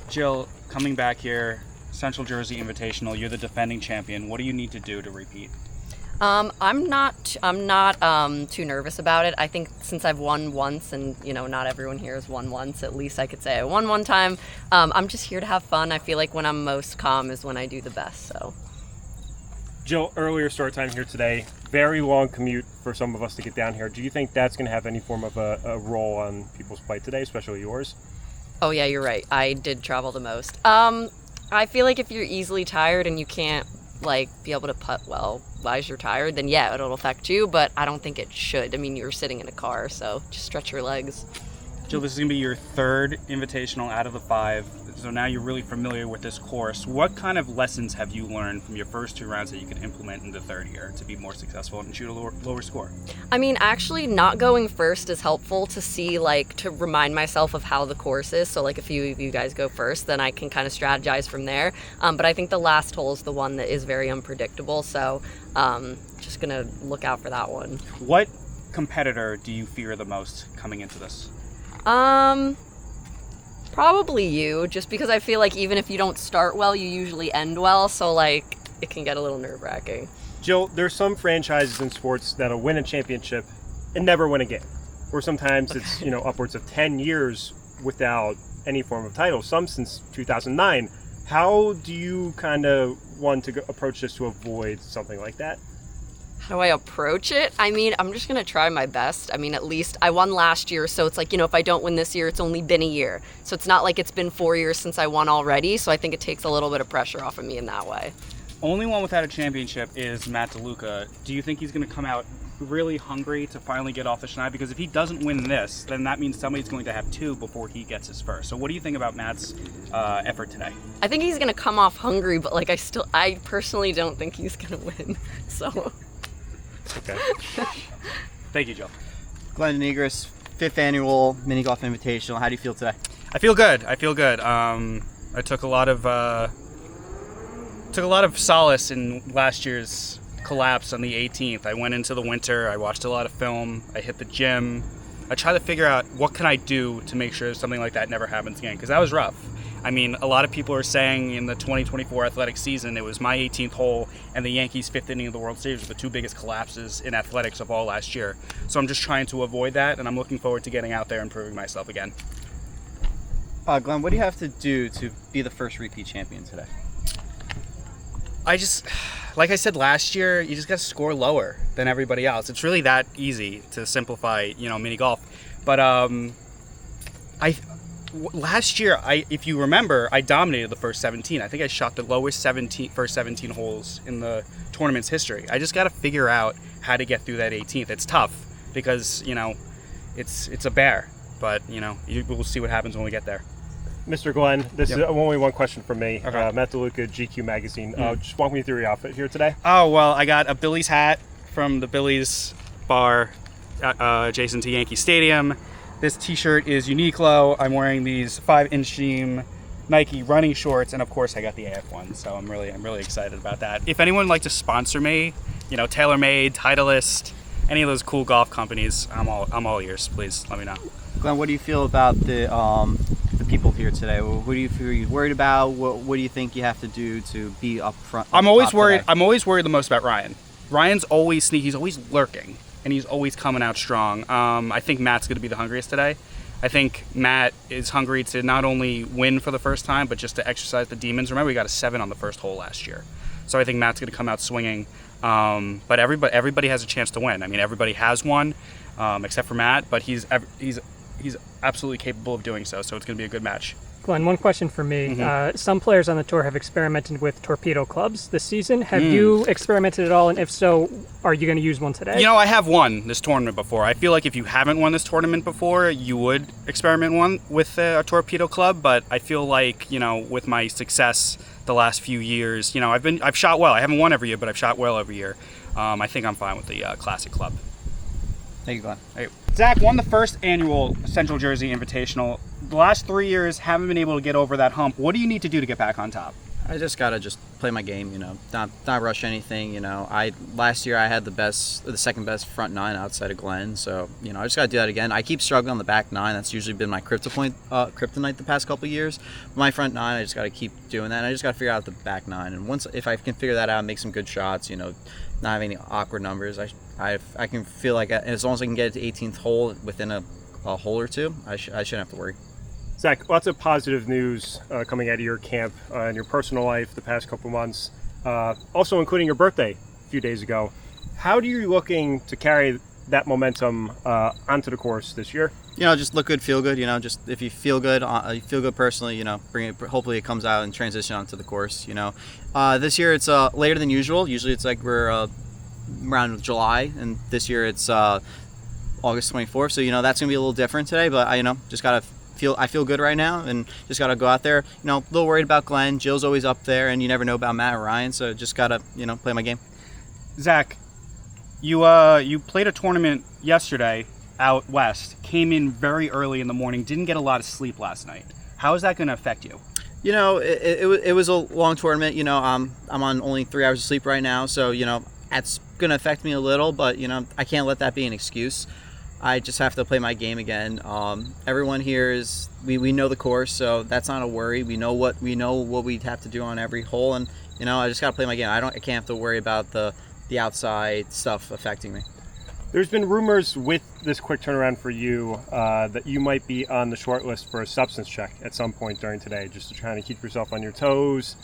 Jill, coming back here, Central Jersey Invitational, you're the defending champion. What do you need to do to repeat? I'm not too nervous about it. I think since I've won once, and not everyone here has won once, at least I could say I won one time. I'm just here to have fun. I feel like when I'm most calm is when I do the best. So, Jill, earlier start time here today. Very long commute for some of us to get down here. Do you think that's going to have any form of a role on people's play today, especially yours? oh yeah, you're right. I did travel the most. I feel like if you're easily tired and you can't be able to putt well while you're tired, then yeah, it'll affect you, but I don't think it should. I mean, you're sitting in a car, so just stretch your legs. Jill, this is going to be your third Invitational out of the 5, so now you're really familiar with this course. What kind of lessons have you learned from your first 2 rounds that you could implement in the third here to be more successful and shoot a lower score? I mean, actually, not going first is helpful to see, to remind myself of how the course is. So, a few of you guys go first, then I can kind of strategize from there. But I think the last hole is the one that is very unpredictable, so just going to look out for that one. What competitor do you fear the most coming into this? Probably you, just because I feel like even if you don't start well, you usually end well, so it can get a little nerve-wracking. Jill, there's some franchises in sports that'll win a championship and never win a game. Or sometimes it's, upwards of 10 years without any form of title, some since 2009. How do you kind of want to approach this to avoid something like that? How do I approach it? I mean, I'm just going to try my best. I mean, at least I won last year, so it's if I don't win this year, it's only been a year. So it's not like it's been 4 years since I won already, so I think it takes a little bit of pressure off of me in that way. Only one without a championship is Matt DeLuca. Do you think he's going to come out really hungry to finally get off the schneid? Because if he doesn't win this, then that means somebody's going to have 2 before he gets his first. So what do you think about Matt's effort today? I think he's going to come off hungry, but I personally don't think he's going to win. So... Okay. Thank you, Joe. Glenn Negris, 5th annual mini golf invitational. How do you feel today? I feel good. I took a lot of solace in last year's collapse on the 18th. I went into the winter. I watched a lot of film. I hit the gym. I tried to figure out what can I do to make sure something like that never happens again, because that was rough. I mean, a lot of people are saying in the 2024 athletic season, it was my 18th hole and the Yankees' 5th inning of the World Series were the 2 biggest collapses in athletics of all last year. So I'm just trying to avoid that, and I'm looking forward to getting out there and proving myself again. Glenn, what do you have to do to be the first repeat champion today? Like I said last year, you just got to score lower than everybody else. It's really that easy to simplify, mini golf. But last year, if you remember, I dominated the first 17. I think I shot the lowest first 17 holes in the tournament's history. I just got to figure out how to get through that 18th. It's tough because, it's a bear. But, we'll see what happens when we get there. Mr. Glenn, this is only one question from me. Okay. Matt DeLuca, GQ Magazine. Just walk me through your outfit here today. Oh, well, I got a Billy's hat from the Billy's bar adjacent to Yankee Stadium. This t-shirt is Uniqlo. I'm wearing these 5-inch Nike running shorts, and of course I got the AF one, so I'm really excited about that. If anyone would like to sponsor me, TaylorMade, Titleist, any of those cool golf companies, I'm all ears. Please let me know. Glenn, what do you feel about the people here today? Who do you feel you're worried about? What do you think you have to do to be up front? I'm always worried. I'm always worried the most about Ryan. Ryan's always sneaky. He's always lurking, and he's always coming out strong. I think Matt's going to be the hungriest today. I think Matt is hungry to not only win for the first time, but just to exercise the demons. Remember, we got a 7 on the first hole last year. So I think Matt's going to come out swinging. But everybody has a chance to win. I mean, everybody has won, except for Matt, but he's absolutely capable of doing so. So it's going to be a good match. Glenn, one question for me. Mm-hmm. Some players on the tour have experimented with torpedo clubs this season. Have you experimented at all? And if so, are you going to use one today? I have won this tournament before. I feel like if you haven't won this tournament before, you would experiment with a torpedo club. But I feel like, with my success the last few years, I've shot well. I haven't won every year, but I've shot well every year. I think I'm fine with the classic club. Thank you, Glenn. Hey, Zach won the first annual Central Jersey Invitational. The last 3 years haven't been able to get over that hump. What do you need to do to get back on top? I just gotta play my game, not rush anything. Last year I had the second best front nine outside of Glenn, so I just got to do that again. I keep struggling on the back nine. That's usually been my kryptonite the past couple of years. My front nine, I just got to keep doing that. I just got to figure out the back nine, and if I can figure that out, make some good shots, not have any awkward numbers. I can feel like as long as I can get it to 18th hole within a hole or two, I shouldn't have to worry. Zach, lots of positive news coming out of your camp and your personal life the past couple months, also including your birthday a few days ago. How are you looking to carry that momentum onto the course this year? Just look good, feel good. Just if you feel good personally, bring it. Hopefully, it comes out and transition onto the course. This year it's later than usual. Usually it's like we're around July, and this year it's August 24th. So that's gonna be a little different today. But I just gotta I feel good right now, and just gotta go out there. A little worried about Glenn. Jill's always up there, and you never know about Matt or Ryan. So just gotta play my game. Zach, you played a tournament yesterday out west, came in very early in the morning, didn't get a lot of sleep last night. How is that going to affect you? It was a long tournament. I'm on only 3 hours of sleep right now, so that's going to affect me a little, but I can't let that be an excuse. I just have to play my game again. Everyone here we know the course, so that's not a worry. We know what we have to do on every hole, and I just got to play my game. I can't have to worry about the outside stuff affecting me. There's been rumors with this quick turnaround for you that you might be on the short list for a substance check at some point during today, just to try to keep yourself on your toes,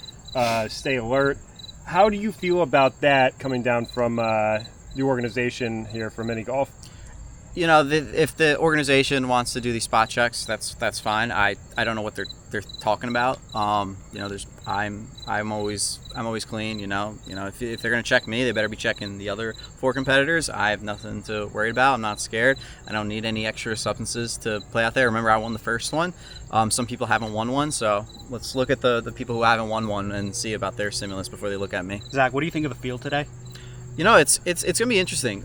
stay alert. How do you feel about that coming down from the organization here for Mini Golf? If the organization wants to do these spot checks, that's fine. I don't know what they're talking about. I'm always clean. If they're gonna check me, they better be checking the other 4 competitors. I have nothing to worry about. I'm not scared. I don't need any extra substances to play out there. Remember, I won the first one. Some people haven't won one, so let's look at the people who haven't won one and see about their stimulus before they look at me. Zach, what do you think of the field today? It's gonna be interesting.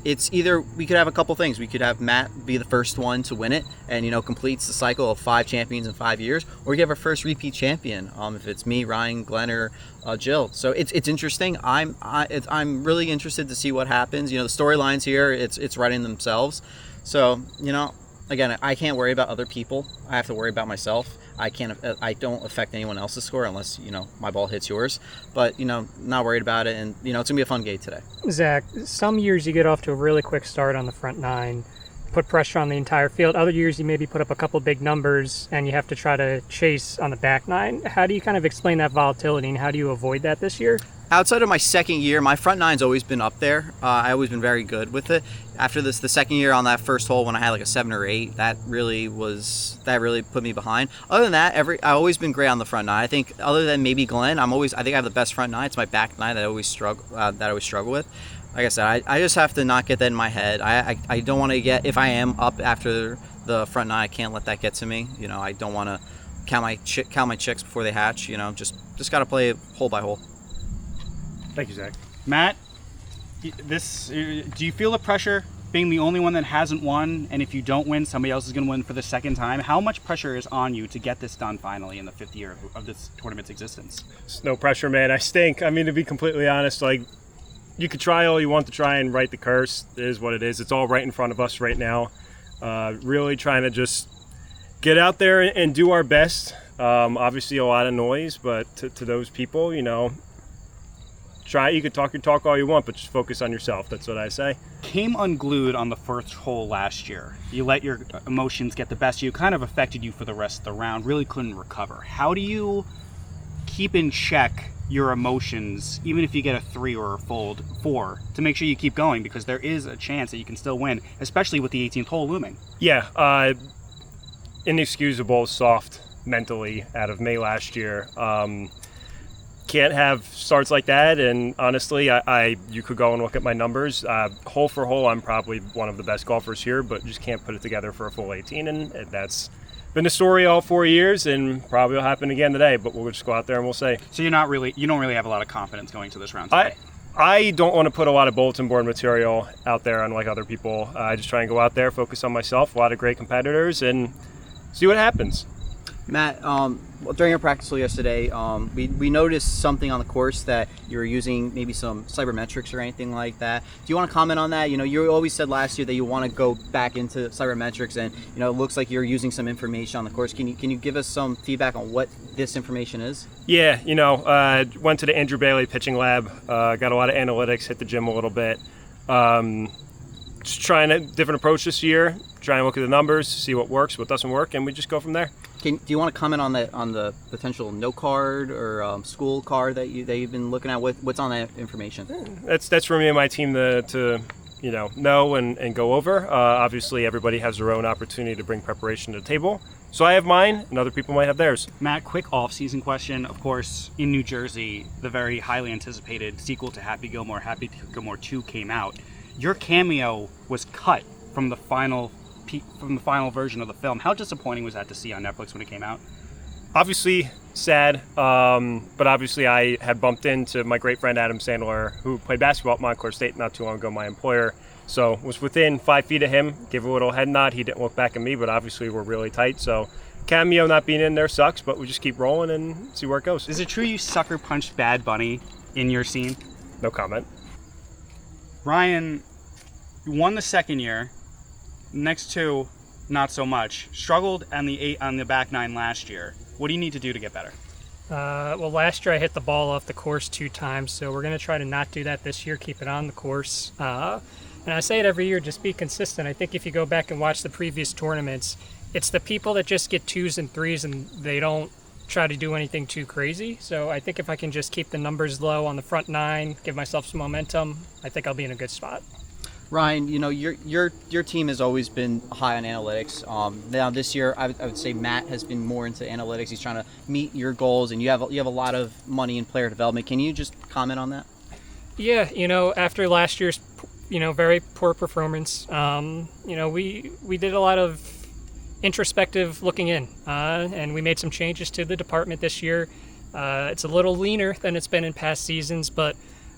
It's either we could have a couple things. We could have Matt be the first one to win it, and completes the cycle of 5 champions in 5 years, or we could have our first repeat champion. If it's me, Ryan, Glenn, or Jill. So it's interesting. I'm really interested to see what happens. The storylines here, it's writing themselves. So again, I can't worry about other people. I have to worry about myself. I don't affect anyone else's score unless my ball hits yours. But not worried about it, and it's gonna be a fun game today. Zach, some years you get off to a really quick start on the front nine, put pressure on the entire field. Other years you maybe put up a couple big numbers and you have to try to chase on the back nine. How do you kind of explain that volatility, and how do you avoid that this year? Outside of my second year, my front nine's always been up there. I always been very good with it. After the second year on that first hole when I had like a 7 or 8, that really put me behind. Other than that, I always been great on the front nine. I think other than maybe Glenn, I think I have the best front nine. It's my back nine that I always struggle with. Like I said, I just have to not get that in my head. I don't want to get, if I am up after the front nine, I can't let that get to me. I don't want to count my chicks before they hatch. Just got to play hole by hole. Thank you, Zach. Matt, do you feel the pressure being the only one that hasn't won, and if you don't win, somebody else is going to win for the second time? How much pressure is on you to get this done finally in the 5th year of this tournament's existence? It's no pressure, man. I stink. To be completely honest, you could try all you want to try and write the curse. It is what it is. It's all right in front of us right now. Really trying to just get out there and do our best. Obviously a lot of noise, but to those people, you could talk your talk all you want, but just focus on yourself. That's what I say. Came unglued on the first hole last year. You let your emotions get the best of you. Kind of affected you for the rest of the round. Really couldn't recover. How do you keep in check your emotions, even if you get a 3 or a fold 4, to make sure you keep going? Because there is a chance that you can still win, especially with the 18th hole looming. Yeah, inexcusable soft mentally out of May last year. Can't have starts like that, and honestly, you could go and look at my numbers. Hole for hole, I'm probably one of the best golfers here, but just can't put it together for a full 18, and that's been the story all 4 years, and probably will happen again today. But we'll just go out there and we'll see. So you don't really have a lot of confidence going to this round today. I don't want to put a lot of bulletin board material out there unlike other people. I just try and go out there, focus on myself. A lot of great competitors, and see what happens. Matt, during our practice yesterday, we noticed something on the course that you were using maybe some cybermetrics or anything like that. Do you want to comment on that? You know, you always said last year that you want to go back into cybermetrics, and you know, it looks like you're using some information on the course. Can you give us some feedback on what this information is? Yeah, went to the Andrew Bailey pitching lab, got a lot of analytics, hit the gym a little bit. Just trying a different approach this year, try and look at the numbers, see what works, what doesn't work, and we just go from there. Do you want to comment on the potential note card or school card that you've been looking at? What's on that information? That's for me and my team to know and go over. Obviously, everybody has their own opportunity to bring preparation to the table. So I have mine, and other people might have theirs. Matt, quick off-season question. Of course, in New Jersey, the very highly anticipated sequel to Happy Gilmore 2 came out. Your cameo was cut from the final version of the film. How disappointing was that to see on Netflix when it came out? Obviously sad, but obviously I had bumped into my great friend Adam Sandler, who played basketball at Montclair State not too long ago, my employer. So was within 5 feet of him, gave a little head nod. He didn't look back at me, but obviously we're really tight. So cameo not being in there sucks, but we just keep rolling and see where it goes. Is it true you sucker punched Bad Bunny in your scene? No comment. Ryan, you won the second year. Next two, not so much. Struggled on the back nine last year. What do you need to do to get better? Well, last year I hit the ball off the course 2 times, so we're going to try to not do that this year, keep it on the course. And I say it every year, just be consistent. I think if you go back and watch the previous tournaments, it's the people that just get 2s and 3s and they don't try to do anything too crazy. So I think if I can just keep the numbers low on the front 9, give myself some momentum, I think I'll be in a good spot. Ryan, you know, your team has always been high on analytics. Now this year, I would say Matt has been more into analytics. He's trying to meet your goals, and you have a lot of money in player development. Can you just comment on that? Yeah, after last year's, very poor performance, we did a lot of introspective looking in, and we made some changes to the department this year. It's a little leaner than it's been in past seasons, but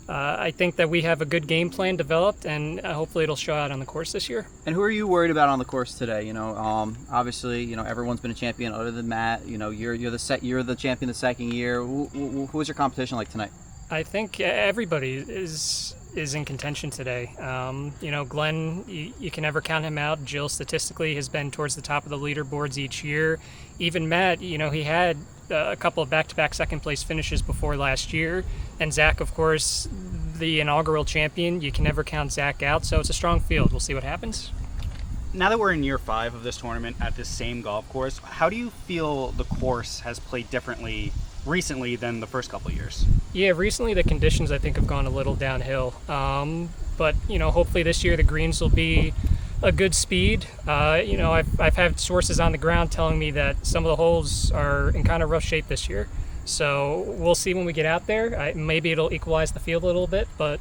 I think that we have a good game plan developed, and hopefully it'll show out on the course this year. And who are you worried about on the course today? Obviously, everyone's been a champion other than Matt. You're the champion the second year. Who is your competition like tonight? I think everybody is in contention today. Glenn, you can never count him out. Jill statistically has been towards the top of the leaderboards each year. Even Matt, he had a couple of back-to-back second-place finishes before last year. And Zach, of course, the inaugural champion. You can never count Zach out, so it's a strong field. We'll see what happens. Now that we're in year 5 of this tournament at this same golf course, how do you feel the course has played differently recently than the first couple of years? Yeah, recently the conditions I think have gone a little downhill. But hopefully this year the greens will be a good speed. I've had sources on the ground telling me that some of the holes are in kind of rough shape this year. So we'll see when we get out there. Maybe it'll equalize the field a little bit, but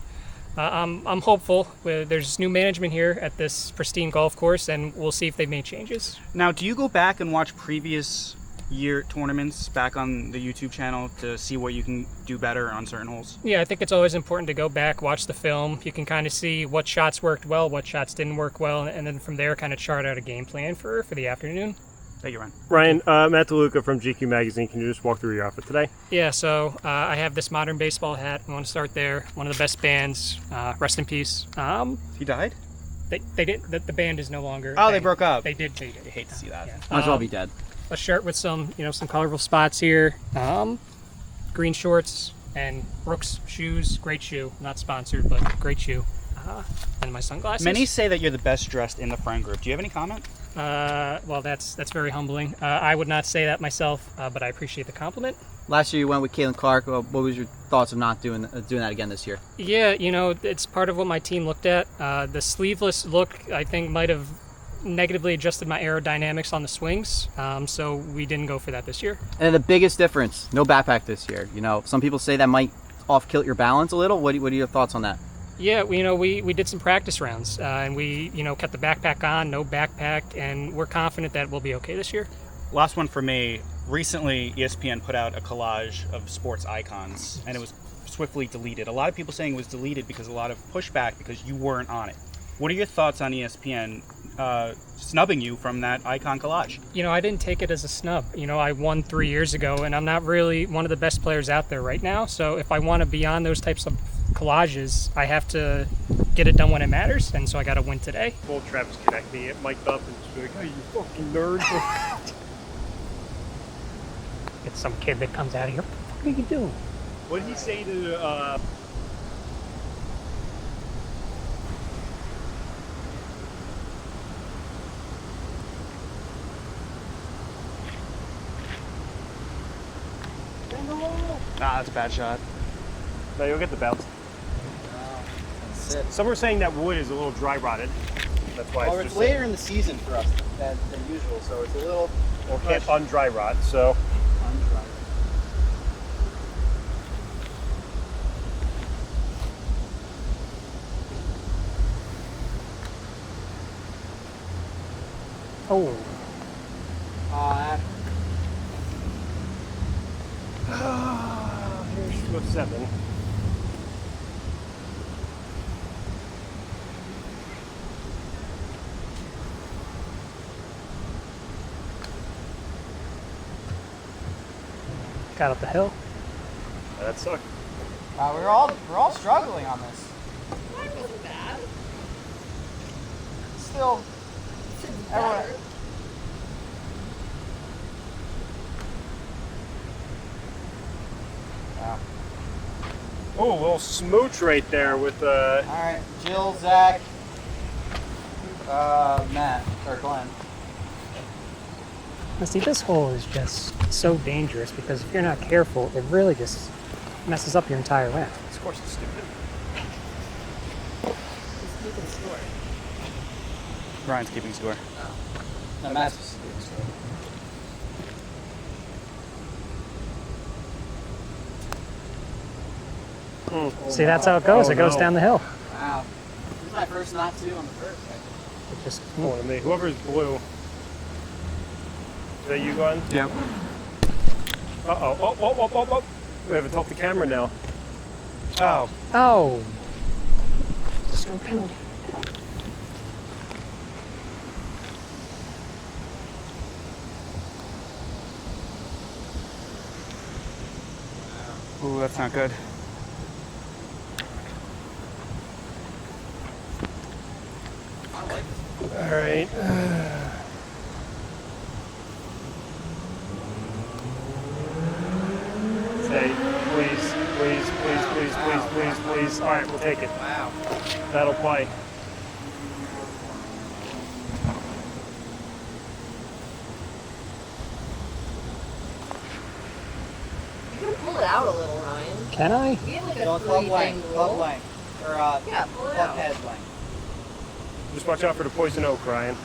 I'm hopeful. There's new management here at this pristine golf course, and we'll see if they've made changes. Now, do you go back and watch previous year tournaments back on the YouTube channel to see what you can do better on certain holes? Yeah, I think it's always important to go back, watch the film. You can kind of see what shots worked well, what shots didn't work well, and then from there kind of chart out a game plan for the afternoon. Thank you, Ryan. Ryan, Matt DeLuca from GQ Magazine. Can you just walk through your outfit today? Yeah, so I have this modern baseball hat. I want to start there. One of the best bands. Rest in peace. He died? They did. The band is no longer. Oh, they broke up. They did. I hate to see that. Yeah. Might as well be dead. A shirt with some colorful spots here. Green shorts and Brooks shoes. Great shoe. Not sponsored, but great shoe. And my sunglasses. Many say that you're the best dressed in the friend group. Do you have any comment? Well, that's very humbling. I would not say that myself, but I appreciate the compliment. Last year you went with Caitlin Clark. What was your thoughts of not doing that again this year? Yeah, it's part of what my team looked at. The sleeveless look, I think, might have negatively adjusted my aerodynamics on the swings, so we didn't go for that this year. And the biggest difference, no backpack this year. Some people say that might off-kilt your balance a little. What are your thoughts on that? Yeah, we did some practice rounds, and we kept the backpack on, no backpack, and we're confident that we'll be okay this year. Last one for me. Recently, ESPN put out a collage of sports icons, and it was swiftly deleted. A lot of people saying it was deleted because a lot of pushback because you weren't on it. What are your thoughts on ESPN snubbing you from that icon collage. You know, I didn't take it as a snub. You know, I won 3 years ago, and I'm not really one of the best players out there right now. So if I want to be on those types of collages, I have to get it done when it matters, and so I got to win today. Old Travis Connect me, it mic'd up and just be like, "Hey, you fucking nerd." It's some kid that comes out of here. What are you doing? What did he say to? That's a bad shot. No, you'll get the bounce. Some are saying that wood is a little dry rotted. That's why Well, it's it's just later in the season for us than usual, so it's a little Well, can't undry rot. So undry. Oh, here's 207. got up the hill. That sucked. we're all struggling on this. Mine wasn't bad. Still, everyone. Wow. Oh, a little smooch right there with the. All right, Jill, Zach, Matt, or Glenn. Now, see, this hole is just so dangerous because if you're not careful, it really just messes up your entire round. This course is stupid. You can score. Ryan's keeping score. No, Matt's just See, that's how it goes. Oh, It goes no. down the hill. Wow. This is my first not to on the first. It just Hold on, whoever's blue. Is that you, Glenn? Yep. Uh-oh. Oh. We have to tilt the camera now. Oh. oh, just no penalty. Ooh, that's not good. All right. Say, please. All right, we'll take it. Wow. That'll play. You can pull it out a little, Ryan. Can I? We have like Go a club 3 blank, thing club rule. blank, or Yeah, pull it club out. head blank. Just watch out for the poison oak, Ryan.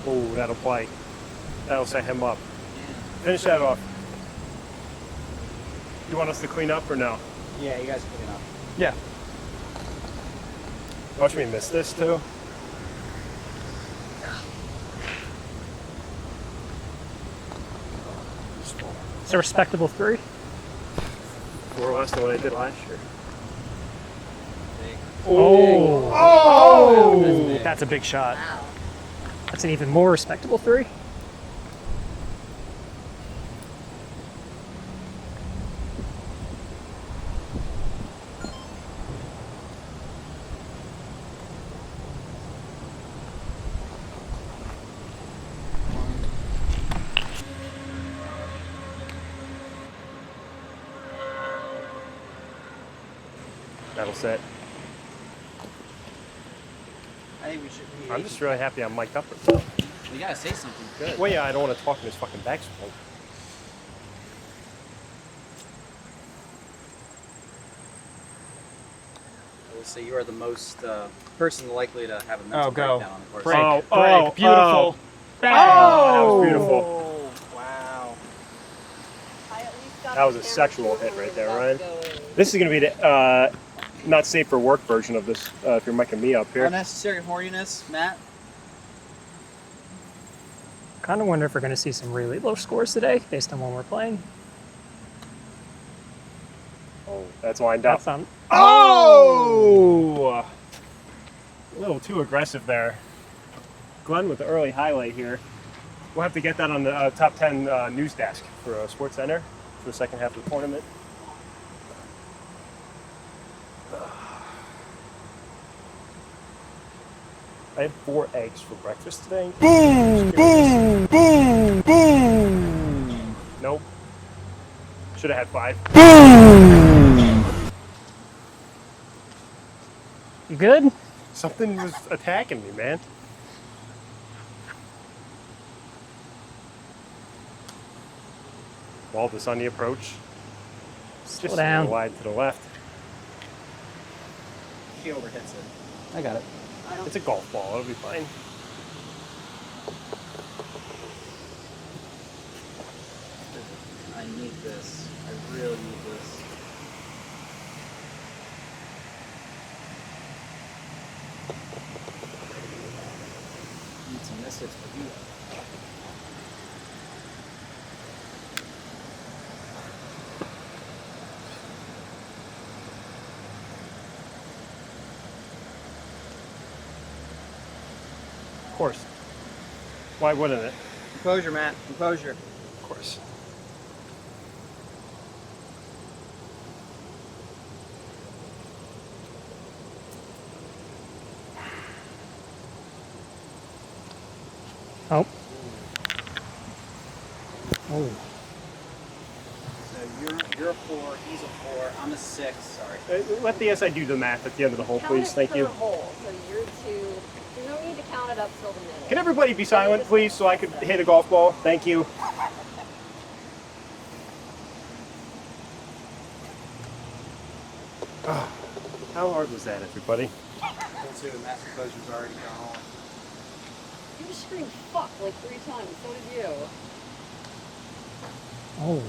Oh, that'll play. That'll set him up. Finish that off. You want us to clean up or no? Yeah, you guys clean up. Yeah. Watch me miss this too. It's a respectable 3. 4 less than what I did last year. Oh, Oh! That's a big shot. Wow. that's an even more respectable 3. That'll set. I think we should. I'm just really happy I'm mic'd up. You gotta say something good. Well, yeah, I don't want to talk in his fucking backswing. I will say you are the most person likely to have a mental Oh, go. breakdown on the course. Break. Oh, Break. oh, Beautiful. Bang. That was beautiful. Oh, wow. I at least got That was the a camera sexual hit forward right there, without Ryan. going. This is going to be the not safe for work version of this if you're micing me up here. Unnecessary horniness, Matt. Kind of wonder if we're going to see some really low scores today based on when we're playing. That's lined up. That's on. Oh! A little too aggressive there. Glenn with the early highlight here. We'll have to get that on the top 10 news desk for Sports Center for the second half of the tournament. I had 4 eggs for breakfast today. Boom, boom, boom, boom. Nope. Should have had 5. Boom. You good? Something was attacking me, man. Waldus on the approach. Slow Just down. wide to the left. He overhits it. I got it. It's a golf ball. It'll be fine. I need this. I really need this. Need some misses for you. Of course. Why wouldn't it? Composure, Matt. Composure. Of course. Oh. Oh. So you're a 4, he's a 4, I'm a 6, sorry. Let the SI do the math at the end of the hole, Count please. it Thank per you. hole, so you're 2. There's no need to count it up till the middle. Can everybody be silent, please, so I could hit a golf ball? Thank you. Oh, how hard was that, everybody? Matt's composure's already gone. You just screamed fuck like 3 times. So did you. Oh.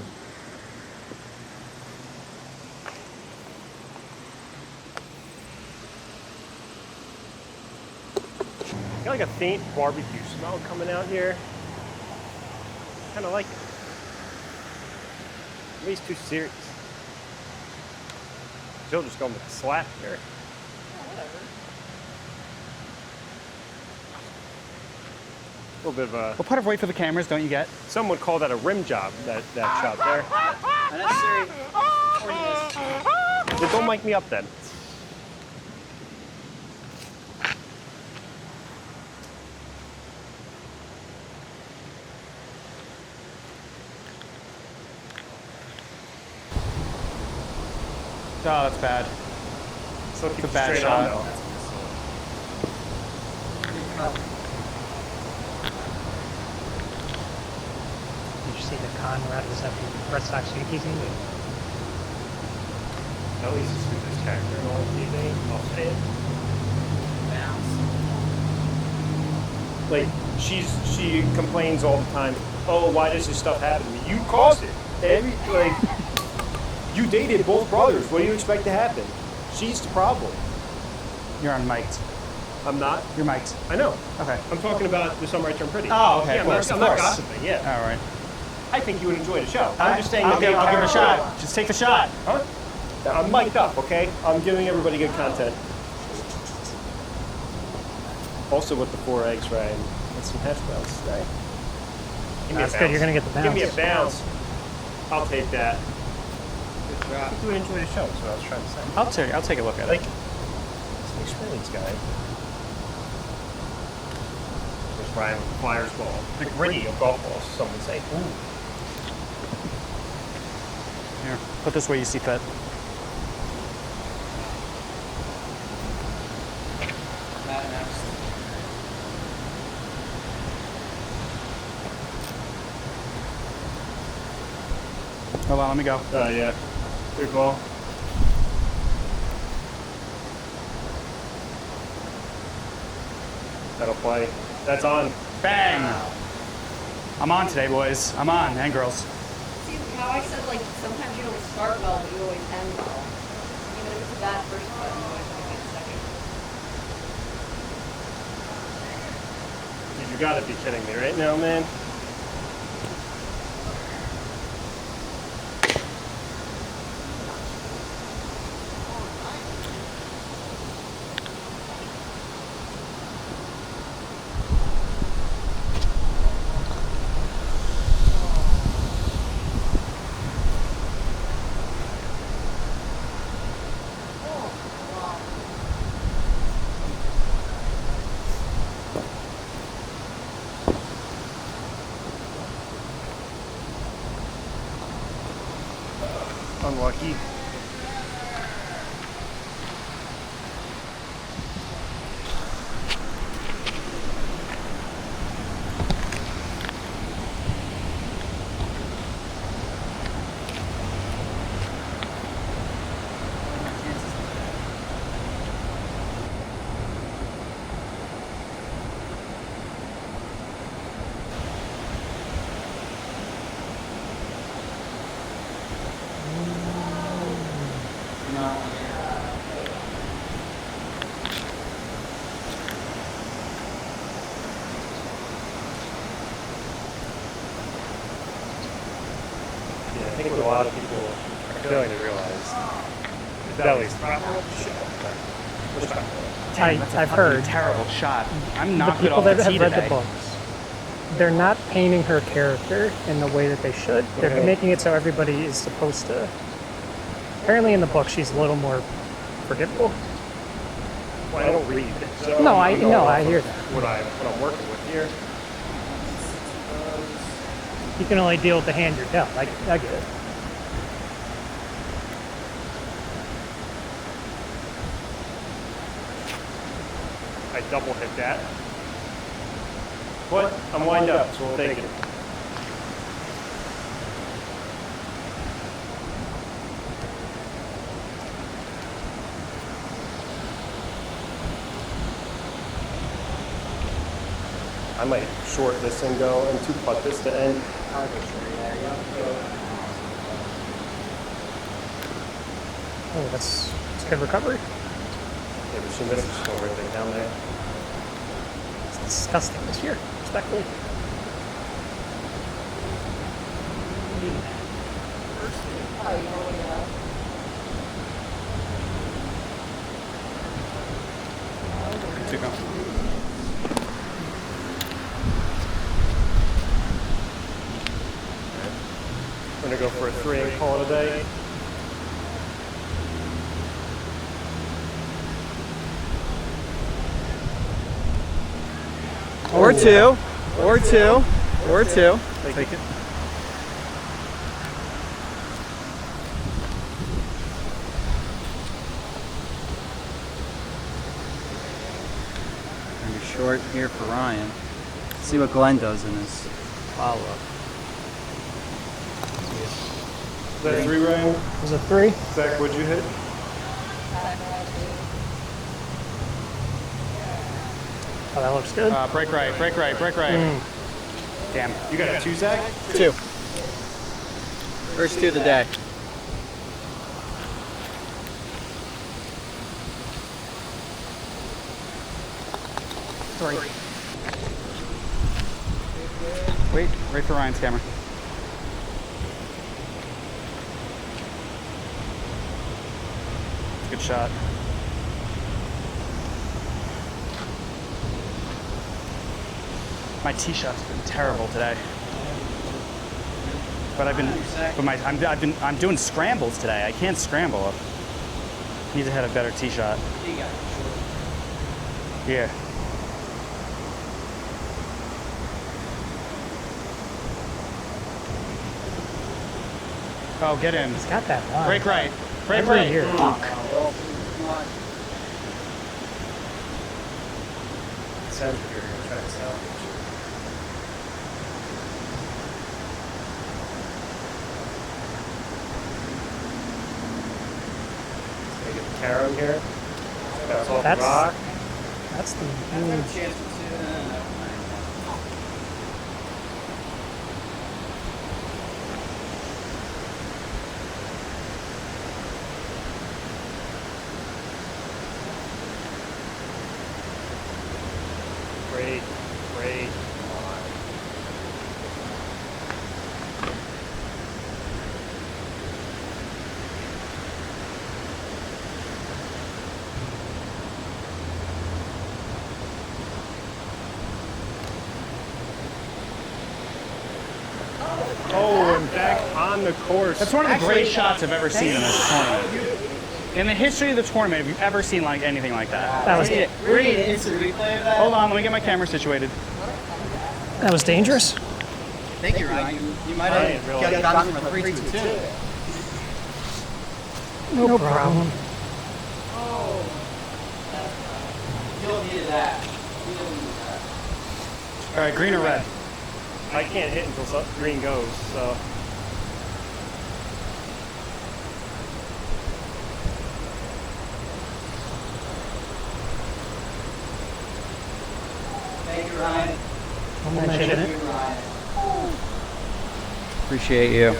Got like a faint barbecue smell coming out here. Kind of like it. Maybe he's too serious. Joe just going with the slap here. A little bit of a. What part of wait for the cameras don't you get? Some would call that a rim job. That shot there. Unnecessary. Horniness. Well, don't mic me up then. Oh, that's bad. So keep a bad straight shot. on though. Did you see the Conrad was at the Red Sox Yankees game? No, he's the stupidest character in all of TV. I'll say it. Bounce. Like she complains all the time. Oh, why does this stuff happen to me? You caused it. You dated both brothers. What do you expect to happen? She's the problem. You're on mic'd. I'm not. You're mic'd. I know. Okay. I'm talking about the summer I turned pretty. Oh, okay. Yeah, Of course. I'm Of not course. gossiping. Yeah. All right. I think you would enjoy the show. I'm just saying. I'll give that it a shot. Just take the shot. Huh? I'm mic'd up, okay? I'm giving everybody good content. Also with the 4 eggs, Ryan. And some hash browns today. Give me That's a good. You're bounce. gonna get the bounce. Give me a bounce. I'll take that. Good I job. think you would enjoy the show, is what I was trying to say. I'll take a look at Like, it. it's an experienced guy. There's Ryan with the Flyers ball. The gritty of golf balls, some would say. Ooh. Here, put this where you see fit. Matt next. Hold on, let me go. Yeah. Good ball. That'll play. That's on. Bang! I'm on today, boys. I'm on, and girls. See how I said like sometimes you don't start well, but you always end well. Even if it's a bad first one, you always make it second. Dude, you gotta be kidding me right now, man. Unlucky. I think what a lot of people are failing to realize is that at least I've heard Terrible shot. I'm the not good people off that the have tee read today. the books, they're not painting her character in the way that they should. They're Okay. making it so everybody is supposed to. Apparently, in the book, she's a little more forgivable. Well, I don't read. So No, I'm going I off hear of that. what I'm working with here. You can only deal with the hand you're dealt. I get it. I double hit that. But I'm lined up, so we'll take it. I might short this and go and two putt this to end. Oh, that's good recovery. Yeah, but she misses, she's going right back down there. It's disgusting this year, respectfully. Two go. We're gonna go for a 3 and call it a day. Or two. Or two. Or two. Take it. Gonna be short here for Ryan. Let's see what Glenn does in his follow-up. Is that 3, Ryan? Was it 3? Zach, what'd you hit? Oh, that looks good. Break right, break right, break right. Damn. You got a 2, Zach? Two. First two of the day. Wait for Ryan's camera. Good shot. My tee shot's been terrible today. But I'm doing scrambles today. I can't scramble. Need to have a better tee shot. Yeah. Oh, get in. He's got that line. Break right. Break Every right. year. Sounds like you're gonna try to salvage. Take a carrom here. That's off the That's- rock. That's the huge. Great, great. Oh, and back on the course. That's one of the great shots I've ever seen in this tournament. In the history of the tournament, have you ever seen like anything like that? That was We're getting instant replay of that. Hold on, let me get my camera situated. that was dangerous. Thank you, Ryan. You might I didn't have realize. gotten from a 3-2-2. No problem. You'll need that. All right, green or red? I can't hit until green goes, so. Thank you, Ryan. I'll mention it. Appreciate you.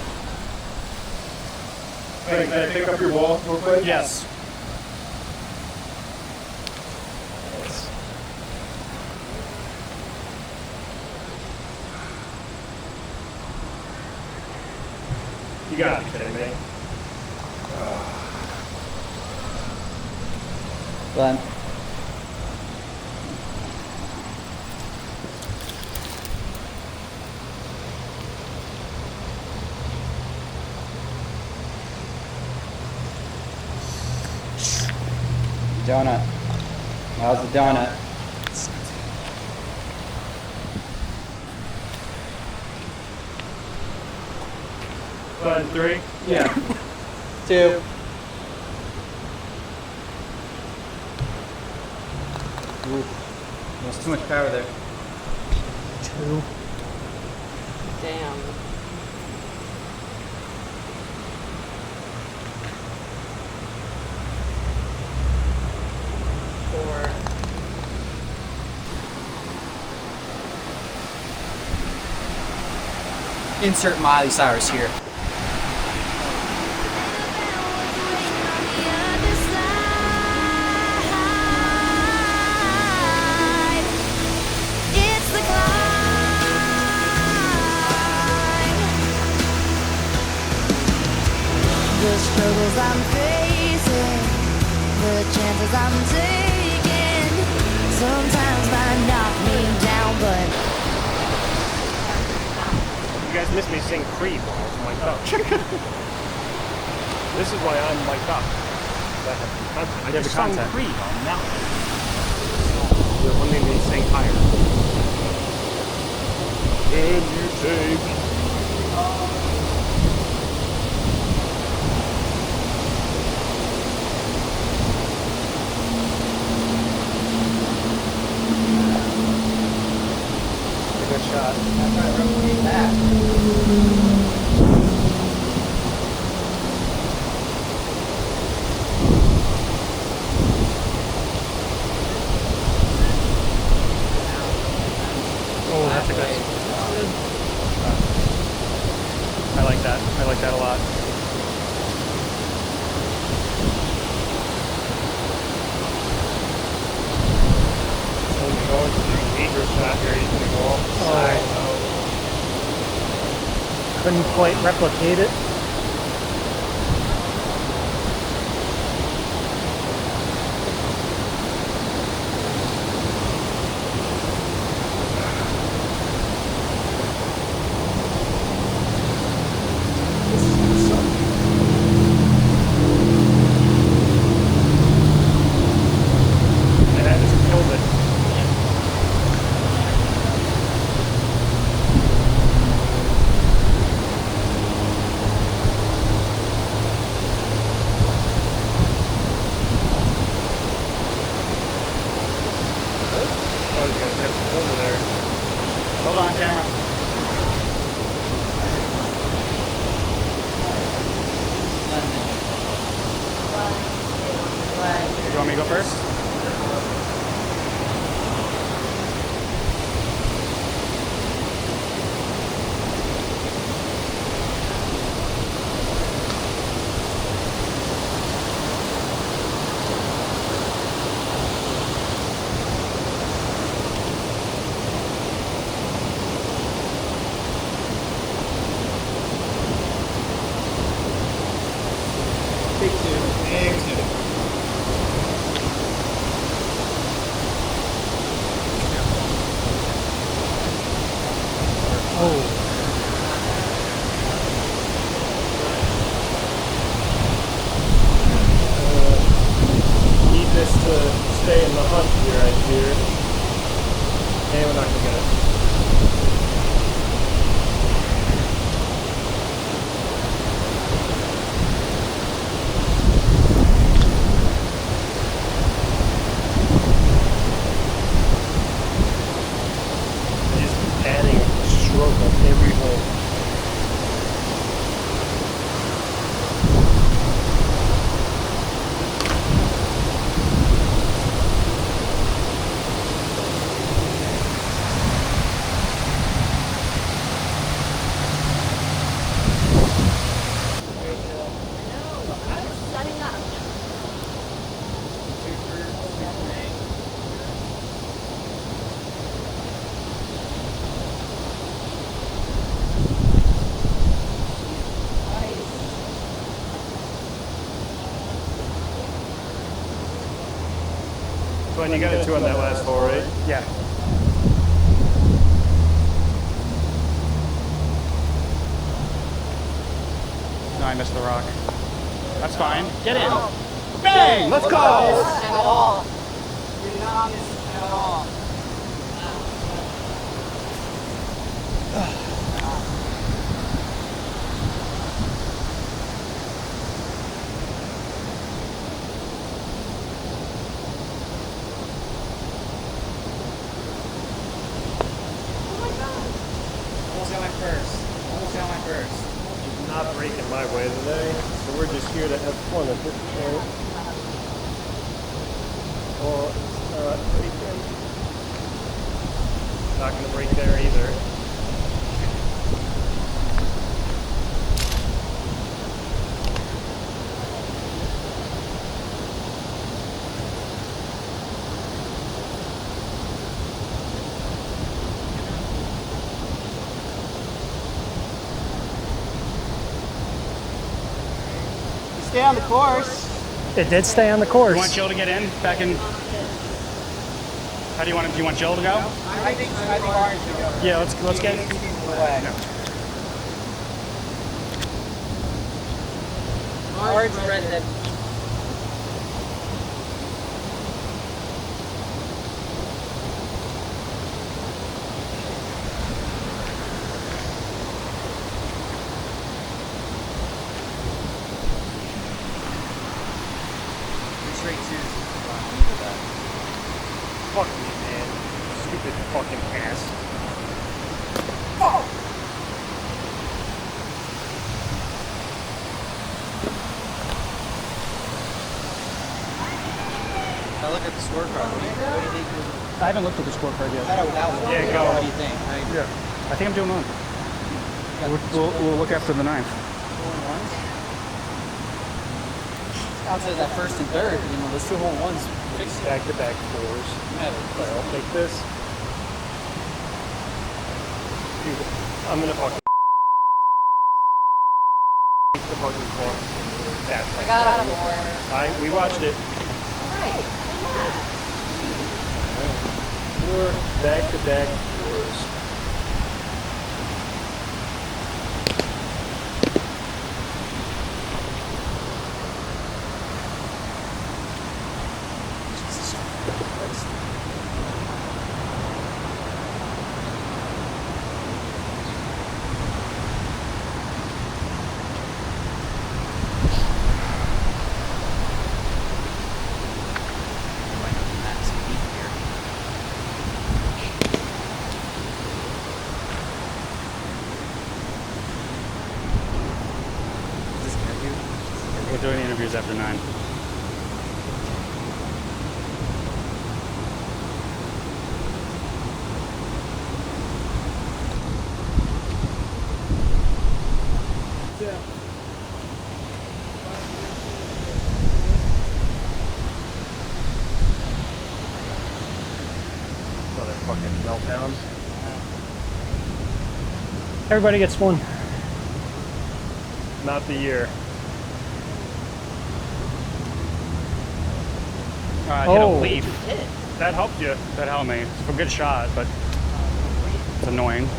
Hey, can I pick up your ball real quick? Yes. You gotta be kidding me. Glenn. Donut. How's the donut? Button 3? Yeah. 2. There's too much power there. 2. Damn. 4. Insert Miley Cyrus here. The struggles I'm facing, the chances I'm taking, sometimes might knock me down, but You guys miss me saying creep while I'm mic'd up. This is why I'm mic'd up. I just sung creep on now. You're wanting me to sing higher. Can you take me? Good shot. I'm trying to replicate that. Oh, that's a good. I like that. I like that a lot. So you're going to the dangerous shot here. He's going to go off the side. Couldn't quite replicate it. And that just killed it. Oh, he's gonna tip over there. Hold on, camera. You want me to go first? Big 2. Big 2. drove that every hole. Glenn, you got a 2 on that last hole, right? Yeah. No, I missed the rock. That's fine. Get in. Bang! Let's go! At all. You're not missing at all. Almost got my first. Almost got my first. He's not breaking my way today, so we're just here to have fun at this point. Oh, it's not breaking. Not gonna break there either. Stay on the course. It did stay on the course. You want Jill to get in? Back in. How do you want him? Do you want Jill to go? I think orange should go. Yeah, let's get. Orange, red, then. Straight twos. Fuck me, man. Stupid fucking ass. Now look at the scorecard. What do you think? I haven't looked at the scorecard yet. Yeah, go. What do you think? Yeah. I think I'm doing well. We'll look after the ninth. Outside that first and third, you know, those 2 hole ones fixed it. Back-to-back 4s. I'll take this. Dude, I'm gonna fucking the fucking floor. That. I got more. We watched it. Right. 4 back-to-back 4s. We're doing interviews after 9. Another fucking meltdown. Everybody gets one. Not the year. Hit a Oh. leaf. That helped you. That helped me. It's a good shot, but it's annoying.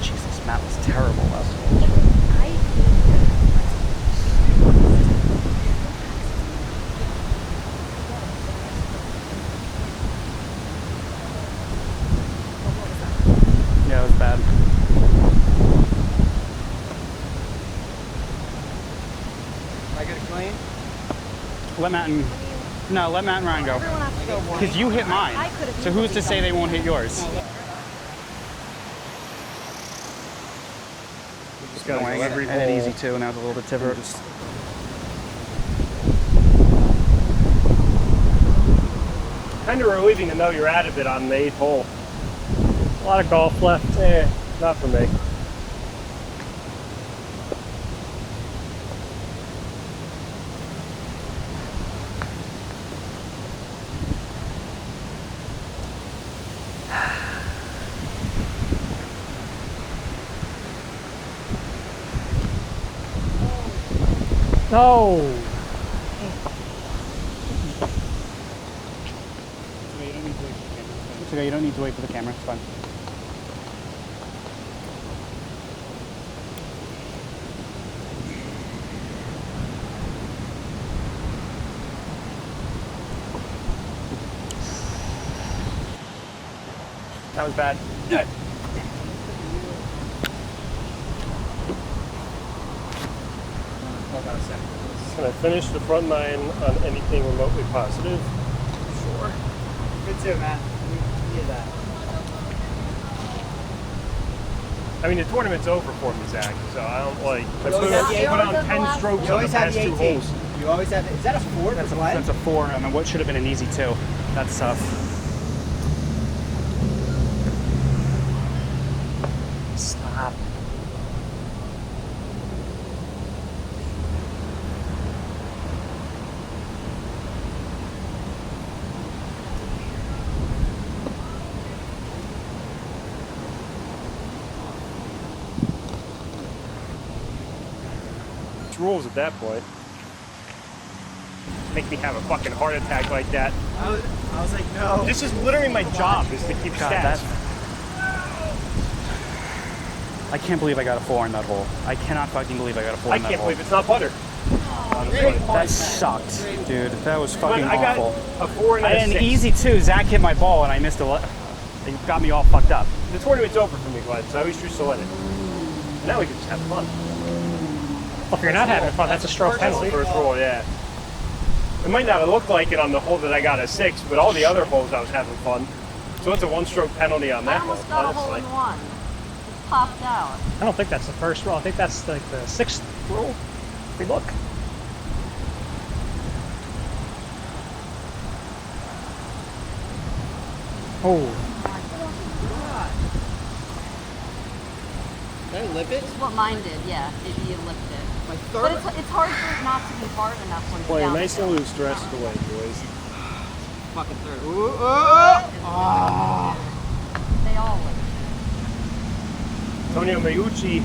Jesus, Matt was terrible last hole. Yeah, it was bad. I get it clean? Let Matt and Ryan go. Everyone has to go one. Because you hit mine. I could've So who's to say they won't hit yours? Just gotta go going every and an hole. easy 2, now it's a little bit tipper. Just Kind of relieving to know you're out of it on the 8th hole. A lot of golf left. Not for me. No. it's okay, you don't need to wait for the camera, it's fine. That was bad. Can I finish the front 9 on anything remotely positive? Sure. Good too, Matt. We need that. I mean, the tournament's over for me, Zach, so I don't like. I always have the put on 10 strokes You on the always have past the 2 18. holes. You always have. Is that a 4? That's a 4. I mean, what should have been an easy 2? That's tough. Stop. It's rules at that point. Make me have a fucking heart attack like that. I was like, no. This is literally my job, is to keep God, stats. I can't believe I got a 4 in that hole. I cannot fucking believe I got a 4 I in that can't hole. believe it's not putter. Honestly. That sucked, dude. That was But fucking I got awful. a 4 and I a had an 6. easy 2. Zach hit my ball and I missed a lot. It got me all fucked up. The tournament's over for me, Glenn, so I always choose to let it. Now we can just have fun. Well, if you're not having fun, that's a stroke That's the penalty. first roll, yeah. It might not have looked like it on the hole that I got a 6, but all the other holes I was having fun. So it's a 1-stroke penalty on that one, honestly. one. Popped out. I don't think that's the first roll. I think that's like the 6th roll. If we look. Oh, Did I lip it? It's what mine did, yeah. You licked it. My But third. it's hard for it not to be hard enough when Play you're down. nice and loose the rest of the way, boys. Fucking third. They all lick. Antonio Meucci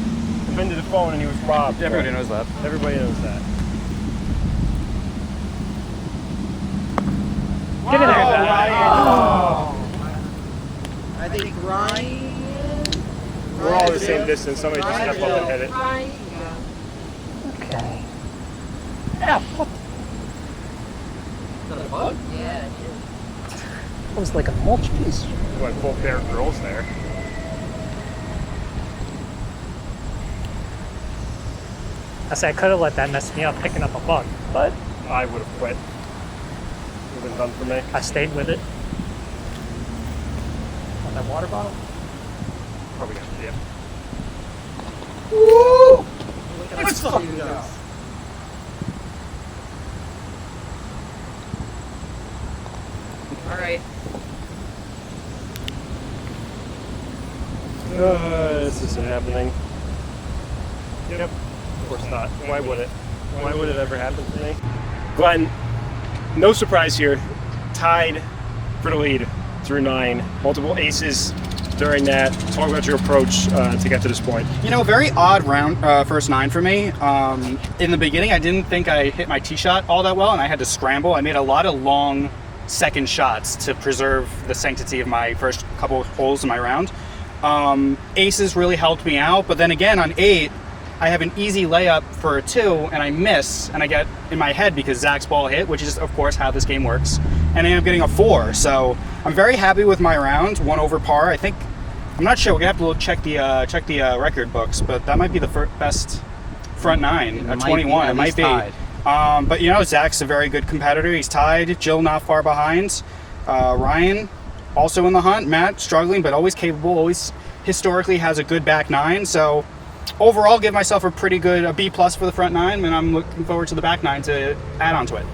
defended the phone and he was robbed. Everybody knows that. Everybody knows that. get in there. Oh, I think Ryan. We're all the same distance. Somebody just step up and hit it. Okay. Yeah, what? Is that a bug? Yeah. That was like a mulch piece. Went full pair of girls there. I say I could have let that mess me up picking up a bug, but I would have quit. Would have been done for me. I stayed with it. Want that water bottle? Probably got the dip. Let's fucking go. All right. This isn't happening. Yep. Of course not. Why would it? Why would it ever happen to me? Glenn, no surprise here. Tied for the lead through 9. Multiple aces during that. Talk about your approach to get to this point. You know, very odd round, first 9 for me. In the beginning, I didn't think I hit my tee shot all that well, and I had to scramble. I made a lot of long second shots to preserve the sanctity of my first couple of holes in my round. Aces really helped me out, but then again on 8, I have an easy layup for a 2, and I miss, and I get in my head because Zach's ball hit, which is of course how this game works, and I end up getting a 4. So I'm very happy with my round, 1 over par. I think, I'm not sure. We're gonna have to check the record books, but that might be the best front 9 at 21. It might be. But you know, Zach's a very good competitor. He's tied. Jill not far behind. Ryan also in the hunt. Matt struggling, but always capable. Always historically has a good back 9. So overall, give myself a pretty good a B+ for the front nine, and I'm looking forward to the back nine to add on to it.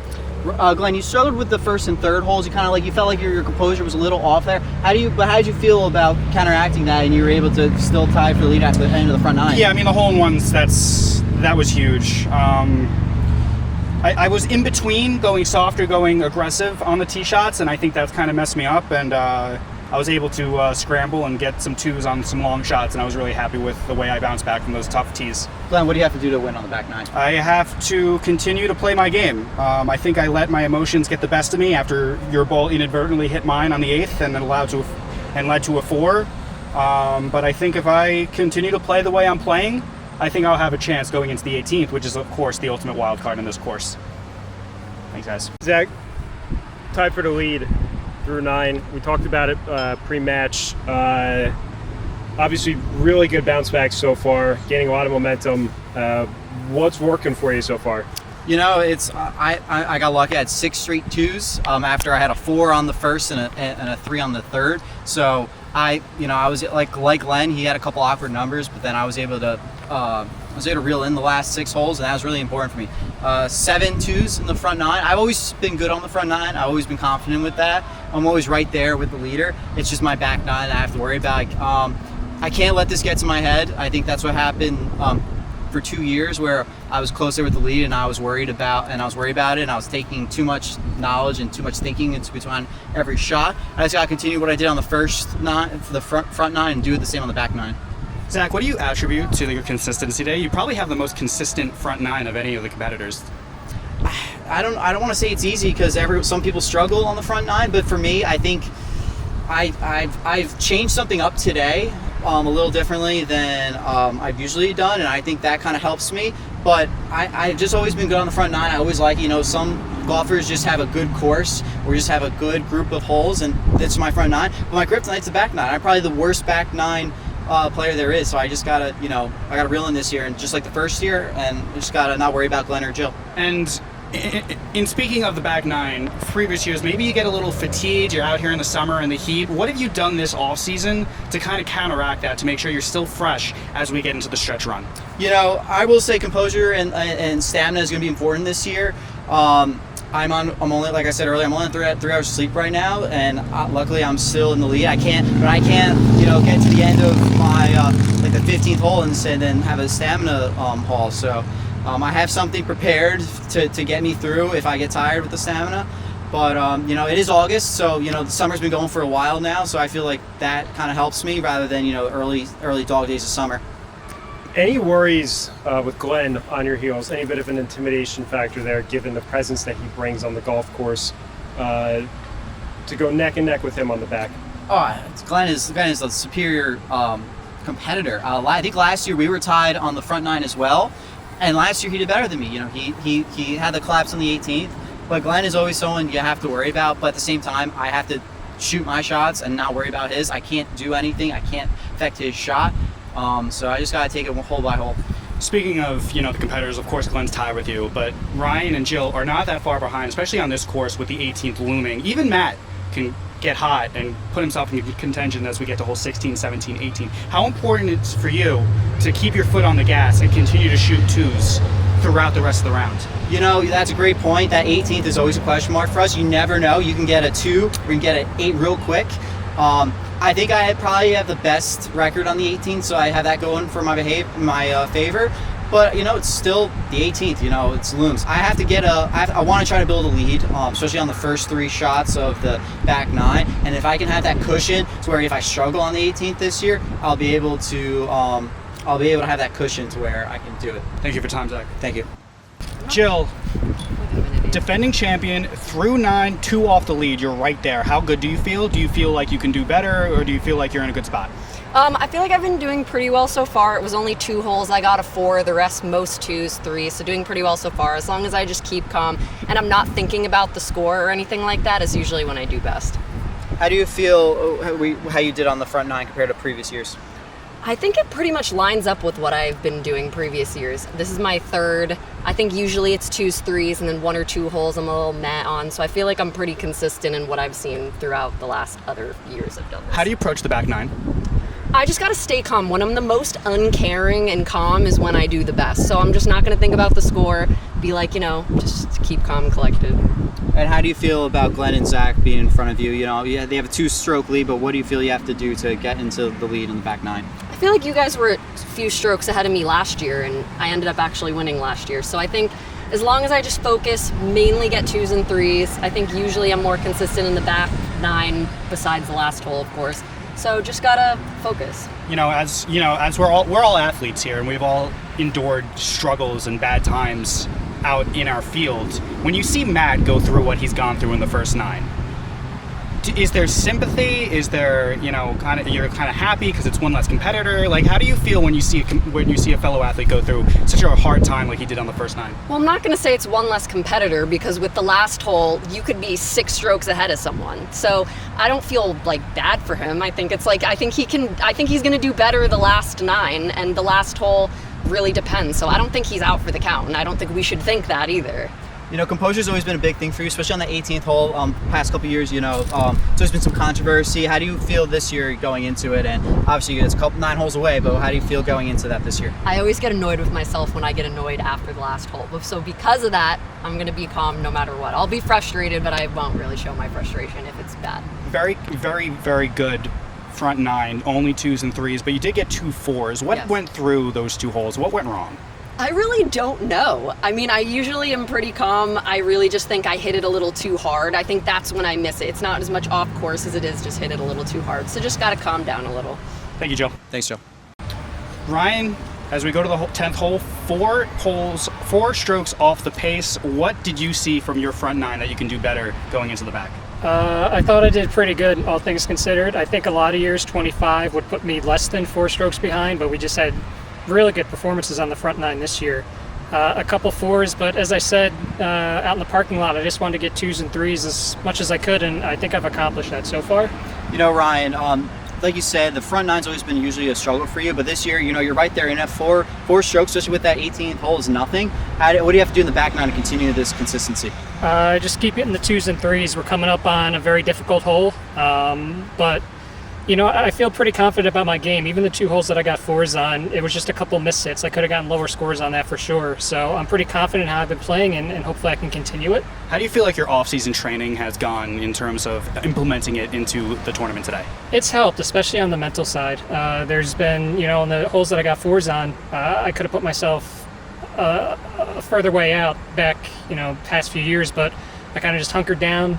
Glenn, you struggled with the first and third holes. You kind of you felt like your composure was a little off there. How did you feel about counteracting that, and you were able to still tie for the lead at the end of the front nine? Yeah, I mean the hole-in-ones, that was huge. I was in between going soft or going aggressive on the tee shots, and I think that's kind of messed me up. And I was able to scramble and get some twos on some long shots, and I was really happy with the way I bounced back from those tough tees. Glenn, what do you have to do to win on the back nine? I have to continue to play my game. I think I let my emotions get the best of me after your ball inadvertently hit mine on the 8th and then led to a 4. But I think if I continue to play the way I'm playing, I think I'll have a chance going into the 18th, which is, of course, the ultimate wild card in this course. Thanks, guys. Zach, tied for the lead through 9. We talked about it pre-match. Obviously, really good bounce back so far, gaining a lot of momentum. What's working for you so far? You know, it's I got lucky. I had 6 straight 2s after I had a 4 on the first and a 3 on the third. So I was like Glenn. He had a couple awkward numbers, but then I was able to reel in the last 6 holes, and that was really important for me. 7 2s in the front 9. I've always been good on the front 9. I've always been confident with that. I'm always right there with the leader. It's just my back 9 that I have to worry about. I can't let this get to my head. I think that's what happened for 2 years, where I was closer with the lead and I was worried about it, and I was taking too much knowledge and too much thinking into between every shot. I just got to continue what I did on the first 9, for the front 9, and do it the same on the back 9. Zach, what do you attribute to your consistency today? You probably have the most consistent front 9 of any of the competitors. I don't want to say it's easy, because some people struggle on the front 9, but for me, I think I've changed something up today a little differently than I've usually done, and I think that kind of helps me. But I've just always been good on the front 9. I always like, some golfers just have a good course or just have a good group of holes, and that's my front 9. But my kryptonite's the back 9. I'm probably the worst back 9 player there is, so I just gotta, I gotta reel in this year, and just like the first year, and just gotta not worry about Glenn or Jill. And in speaking of the back 9, previous years, maybe you get a little fatigued, you're out here in the summer in the heat. What have you done this off season to kind of counteract that, to make sure you're still fresh as we get into the stretch run? I will say composure and stamina is going to be important this year. I'm only, like I said earlier, I'm only on 3 hours of sleep right now, and luckily I'm still in the lead. I can't get to the end of my the 15th hole and then have a stamina haul. So I have something prepared to get me through if I get tired with the stamina. But it is August, so the summer's been going for a while now, so I feel like that kind of helps me rather than early dog days of summer. Any worries with Glenn on your heels? Any bit of an intimidation factor there, given the presence that he brings on the golf course, to go neck and neck with him on the back? Glenn is a superior competitor. I think last year we were tied on the front 9 as well, and last year he did better than me. He had the collapse on the 18th, but Glenn is always someone you have to worry about. But at the same time, I have to shoot my shots and not worry about his. I can't do anything. I can't affect his shot. So I just gotta take it hole by hole. Speaking of, the competitors, of course, Glenn's tied with you, but Ryan and Jill are not that far behind, especially on this course with the 18th looming. Even Matt can get hot and put himself in contention as we get to hole 16, 17, 18. How important is it for you to keep your foot on the gas and continue to shoot 2s throughout the rest of the round? That's a great point. That 18th is always a question mark for us. You never know. You can get a 2 or you can get an 8 real quick. I think I probably have the best record on the 18th, so I have that going for my favor. But it's still the 18th. It's looms. I want to try to build a lead, especially on the first 3 shots of the back 9. And if I can have that cushion to where if I struggle on the 18th this year, I'll be able to have that cushion to where I can do it. Thank you for your time, Zach. Thank you. Jill, defending champion, through 9, 2 off the lead, you're right there. How good do you feel? Do you feel like you can do better, or do you feel like you're in a good spot? I feel like I've been doing pretty well so far. It was only 2 holes. I got a 4, the rest most 2s, 3s, so doing pretty well so far. As long as I just keep calm and I'm not thinking about the score or anything like that is usually when I do best. How do you feel how you did on the front 9 compared to previous years? I think it pretty much lines up with what I've been doing previous years. This is my 3rd. I think usually it's 2s, 3s, and then 1 or 2 holes I'm a little meh on, so I feel like I'm pretty consistent in what I've seen throughout the last other years I've done this. How do you approach the back 9? I just gotta stay calm. When I'm the most uncaring and calm is when I do the best. So I'm just not gonna think about the score. Be like, just keep calm and collected. And how do you feel about Glenn and Zach being in front of you? Yeah, they have a 2-stroke lead, but what do you feel you have to do to get into the lead in the back nine? I feel like you guys were a few strokes ahead of me last year, and I ended up actually winning last year. So I think as long as I just focus, mainly get 2s and 3s, I think usually I'm more consistent in the back nine, besides the last hole, of course. So just gotta focus. As we're all athletes here, and we've all endured struggles and bad times out in our field. When you see Matt go through what he's gone through in the first 9, is there sympathy? Is there, you're kind of happy because it's one less competitor? Like, how do you feel when you see a fellow athlete go through such a hard time like he did on the first 9? Well, I'm not going to say it's one less competitor, because with the last hole, you could be 6 strokes ahead of someone. So I don't feel like bad for him. I think it's like, I think he's going to do better the last 9, and the last hole really depends. So I don't think he's out for the count, and I don't think we should think that either. Composure's always been a big thing for you, especially on the 18th hole. Past couple years, there's always been some controversy. How do you feel this year going into it? And obviously, it's 9 holes away, but how do you feel going into that this year? I always get annoyed with myself when I get annoyed after the last hole. So because of that, I'm going to be calm no matter what. I'll be frustrated, but I won't really show my frustration if it's bad. Very, very, very good front 9, only 2s and 3s, but you did get 2 4s. What went through those 2 holes? What went wrong? I really don't know. I mean, I usually am pretty calm. I really just think I hit it a little too hard. I think that's when I miss it. It's not as much off course as it is just hit it a little too hard. So just got to calm down a little. Thank you, Joe. Thanks, Joe. Ryan, as we go to the 10th hole, 4 strokes off the pace. What did you see from your front 9 that you can do better going into the back? I thought I did pretty good, all things considered. I think a lot of years 25 would put me less than 4 strokes behind, but we just had really good performances on the front 9 this year. A couple 4s, but as I said out in the parking lot, I just wanted to get 2s and 3s as much as I could, and I think I've accomplished that so far. Ryan, like you said, the front 9's always been usually a struggle for you, but this year, you're right there in F4. 4 strokes, especially with that 18th hole, is nothing. What do you have to do in the back 9 to continue this consistency? Just keep hitting the 2s and 3s. We're coming up on a very difficult hole, but I feel pretty confident about my game. Even the 2 holes that I got 4s on, it was just a couple missed hits. I could have gotten lower scores on that for sure. So I'm pretty confident how I've been playing, and hopefully I can continue it. How do you feel like your off-season training has gone in terms of implementing it into the tournament today? It's helped, especially on the mental side. There's been, on the holes that I got 4s on, I could have put myself a further way out back, past few years, but I kind of just hunkered down,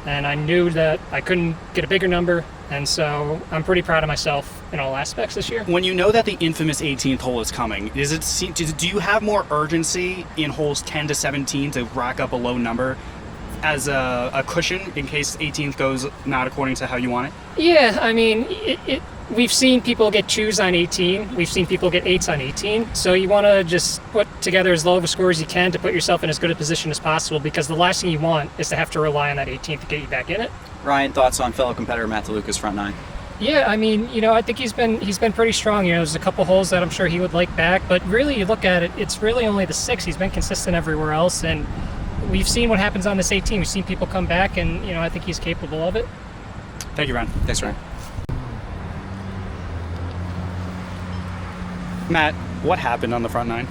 and I knew that I couldn't get a bigger number. And so I'm pretty proud of myself in all aspects this year. When you know that the infamous 18th hole is coming, do you have more urgency in holes 10 to 17 to rack up a low number as a cushion in case 18th goes not according to how you want it? Yeah, I mean, we've seen people get 2s on 18. We've seen people get 8s on 18. So you want to just put together as low of a score as you can to put yourself in as good a position as possible, because the last thing you want is to have to rely on that 18th to get you back in it. Ryan, thoughts on fellow competitor Matt DeLuca's front 9? Yeah, I mean, I think he's been pretty strong. There's a couple holes that I'm sure he would like back, but really, you look at it, it's really only the 6. He's been consistent everywhere else, and we've seen what happens on this 18. We've seen people come back, and I think he's capable of it. Thank you, Ryan. Thanks, Ryan. Matt, what happened on the front 9?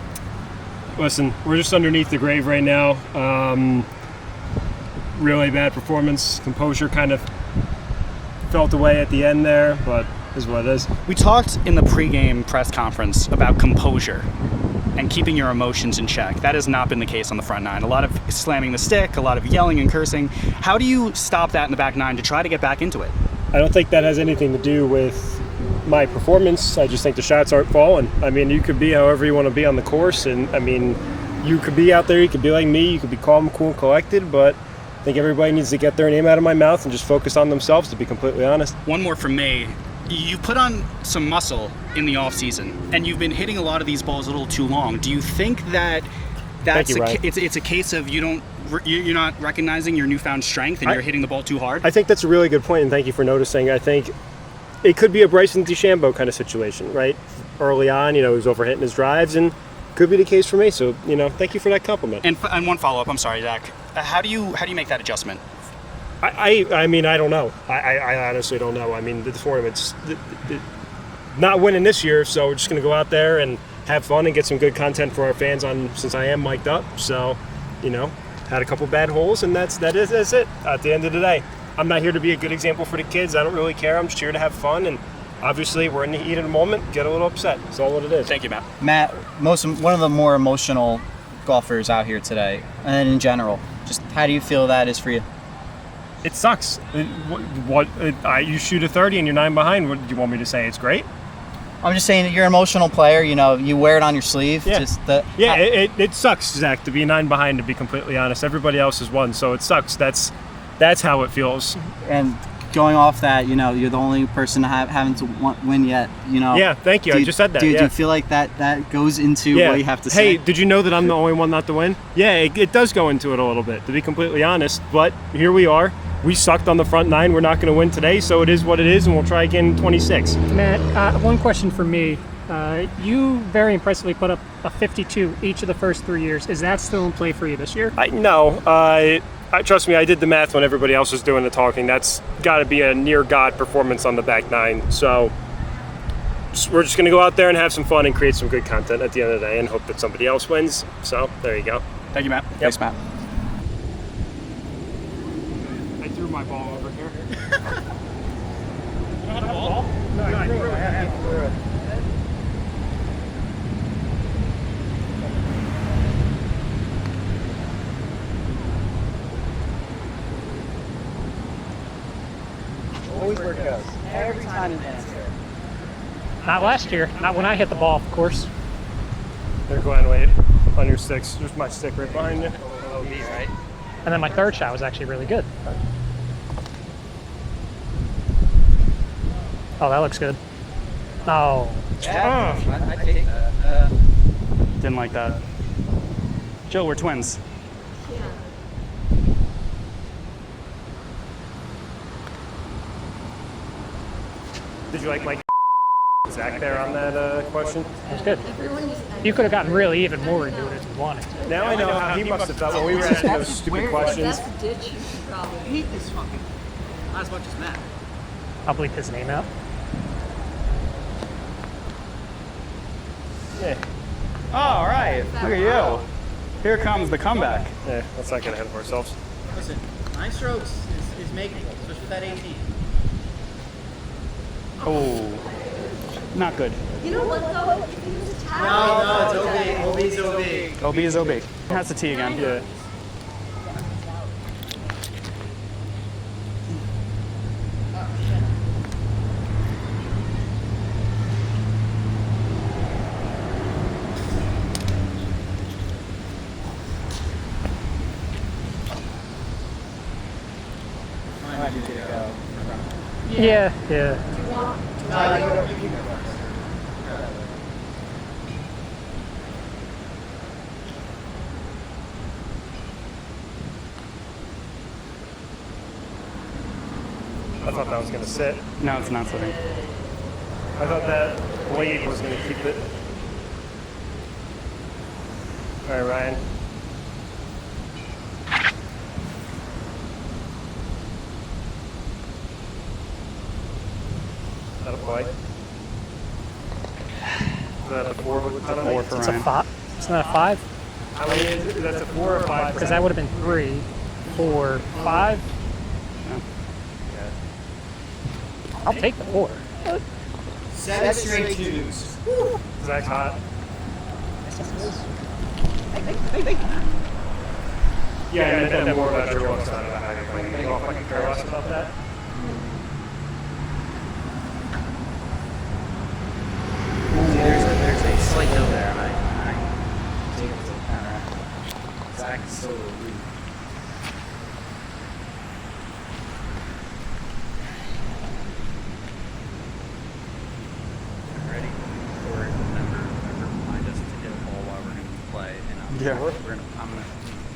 Listen, we're just underneath the grave right now. Really bad performance. Composure kind of felt away at the end there, but is what it is. We talked in the pregame press conference about composure and keeping your emotions in check. That has not been the case on the front 9. A lot of slamming the stick, a lot of yelling and cursing. How do you stop that in the back 9 to try to get back into it? I don't think that has anything to do with my performance. I just think the shots aren't falling. I mean, you could be however you want to be on the course, and I mean, you could be out there, you could be like me, you could be calm, cool, and collected, but I think everybody needs to get their name out of my mouth and just focus on themselves, to be completely honest. One more from me. You put on some muscle in the off season, and you've been hitting a lot of these balls a little too long. Do you think that it's a case of you're not recognizing your newfound strength and you're hitting the ball too hard? I think that's a really good point, and thank you for noticing. I think it could be a Bryson DeChambeau kind of situation, right? Early on, he was overhitting his drives, and could be the case for me. So, thank you for that compliment. And one follow-up, I'm sorry, Zach. How do you make that adjustment? I mean, I don't know. I honestly don't know. I mean, the tournaments, not winning this year, so we're just going to go out there and have fun and get some good content for our fans on since I am mic'd up. So, had a couple bad holes, and that's it at the end of the day. I'm not here to be a good example for the kids. I don't really care. I'm just here to have fun, and obviously we're in the heat of the moment, get a little upset. That's all what it is. Thank you, Matt. Matt, one of the more emotional golfers out here today, and in general, just how do you feel that is for you? It sucks. You shoot a 30 and you're 9 behind. What do you want me to say? It's great? I'm just saying that you're an emotional player. You wear it on your sleeve. Yeah. It sucks, Zach, to be 9 behind, to be completely honest. Everybody else has won, so it sucks. That's how it feels. And going off that, you're the only person having to win yet. Yeah, thank you. I just said that. Do you feel like that goes into what you have to say? Hey, did you know that I'm the only one not to win? Yeah, it does go into it a little bit, to be completely honest. But here we are. We sucked on the front 9. We're not going to win today, so it is what it is, and we'll try again in 26. Matt, one question for me. You very impressively put up a 52 each of the first 3 years. Is that still in play for you this year? No. Trust me, I did the math when everybody else was doing the talking. That's got to be a near-God performance on the back 9. So we're just going to go out there and have some fun and create some good content at the end of the day and hope that somebody else wins. So there you go. Thank you, Matt. Yep. Thanks, Matt. I threw my ball over here. Always where it goes. Every time it lands here. Not last year. Not when I hit the ball, of course. There, Glenn, wait. On your sticks. There's my stick right behind you. Right? And then my third shot was actually really good. Oh, that looks good. Oh. I take that. Didn't like that. Jill, we're twins. Did you like my Zach there on that question? It was good. You could have gotten really even more into it if you wanted to. Now I know how he must have felt when we were asking those stupid questions. ditch you should probably. I hate this fucking. Not as much as Matt. I'll bleep his name out. Yeah. All right, look at you. Here comes the comeback. Yeah, let's not get ahead of ourselves. Listen, 9 strokes is making it, especially with that 18. Oh, not good. You know what though? If you just tap No, it's OB. OB's OB. OB is OB. Has the tee again. Yeah. Yeah. I thought that was going to sit. No, it's not sitting. I thought that blade was going to keep it. All right, Ryan. That'll play. Is that a 4 with the cut on 4 it? for It's a Ryan. 5. It's not a 5? How many is it? That's a 4 or 5? Because that would have been 3, 4, 5. I'll take the 4. 7 straight 2s. Zach's hot. Yeah, I meant that more about your one side of the high plane. Can you go fucking care less about that? There's a slight hill there, and I take it to the counter. Zach is so weak. Ready? Or remember remind us to hit a ball while we're gonna play, and I'm gonna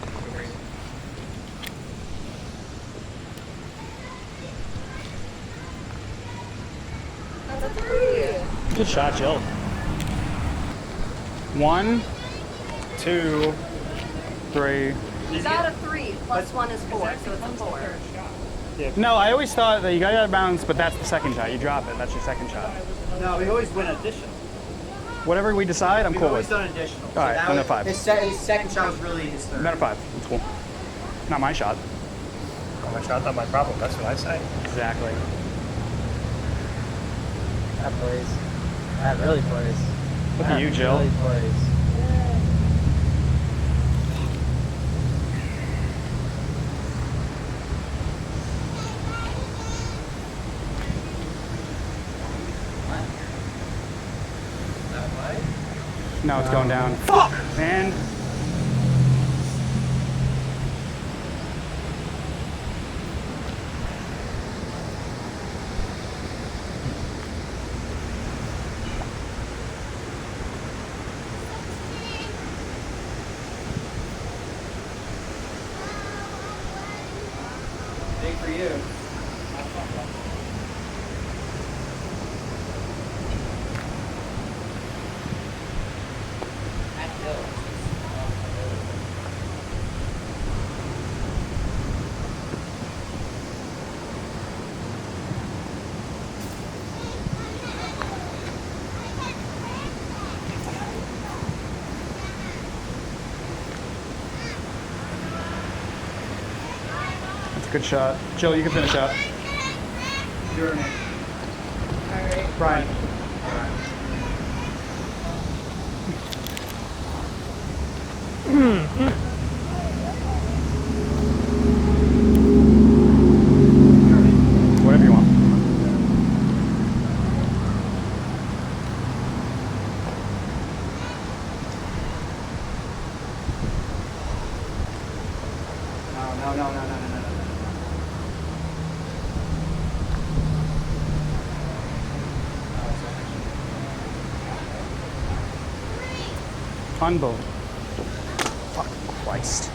go crazy. That's a 3. Good shot, Jill. 1, 2. 3. You got a 3 plus 1 is 4, so it's a 4. No, I always thought that you got out of bounds, but that's the second shot. You drop it. That's your second shot. No, we always win additional. Whatever we decide, I'm We've cool always with. done additional. All right, that another was- 5. His second shot was really his third. Another 5. It's cool. Not my shot. Oh, my shot, not my problem. That's what I say. Exactly. That plays. That really plays. Look at you, Jill. Really plays. No, it's going down. Fuck! And Big for you. that's a good shot. Jill, you can finish up. Your name. Brian. Whatever you want. No. Unbelievable. Fuck Christ.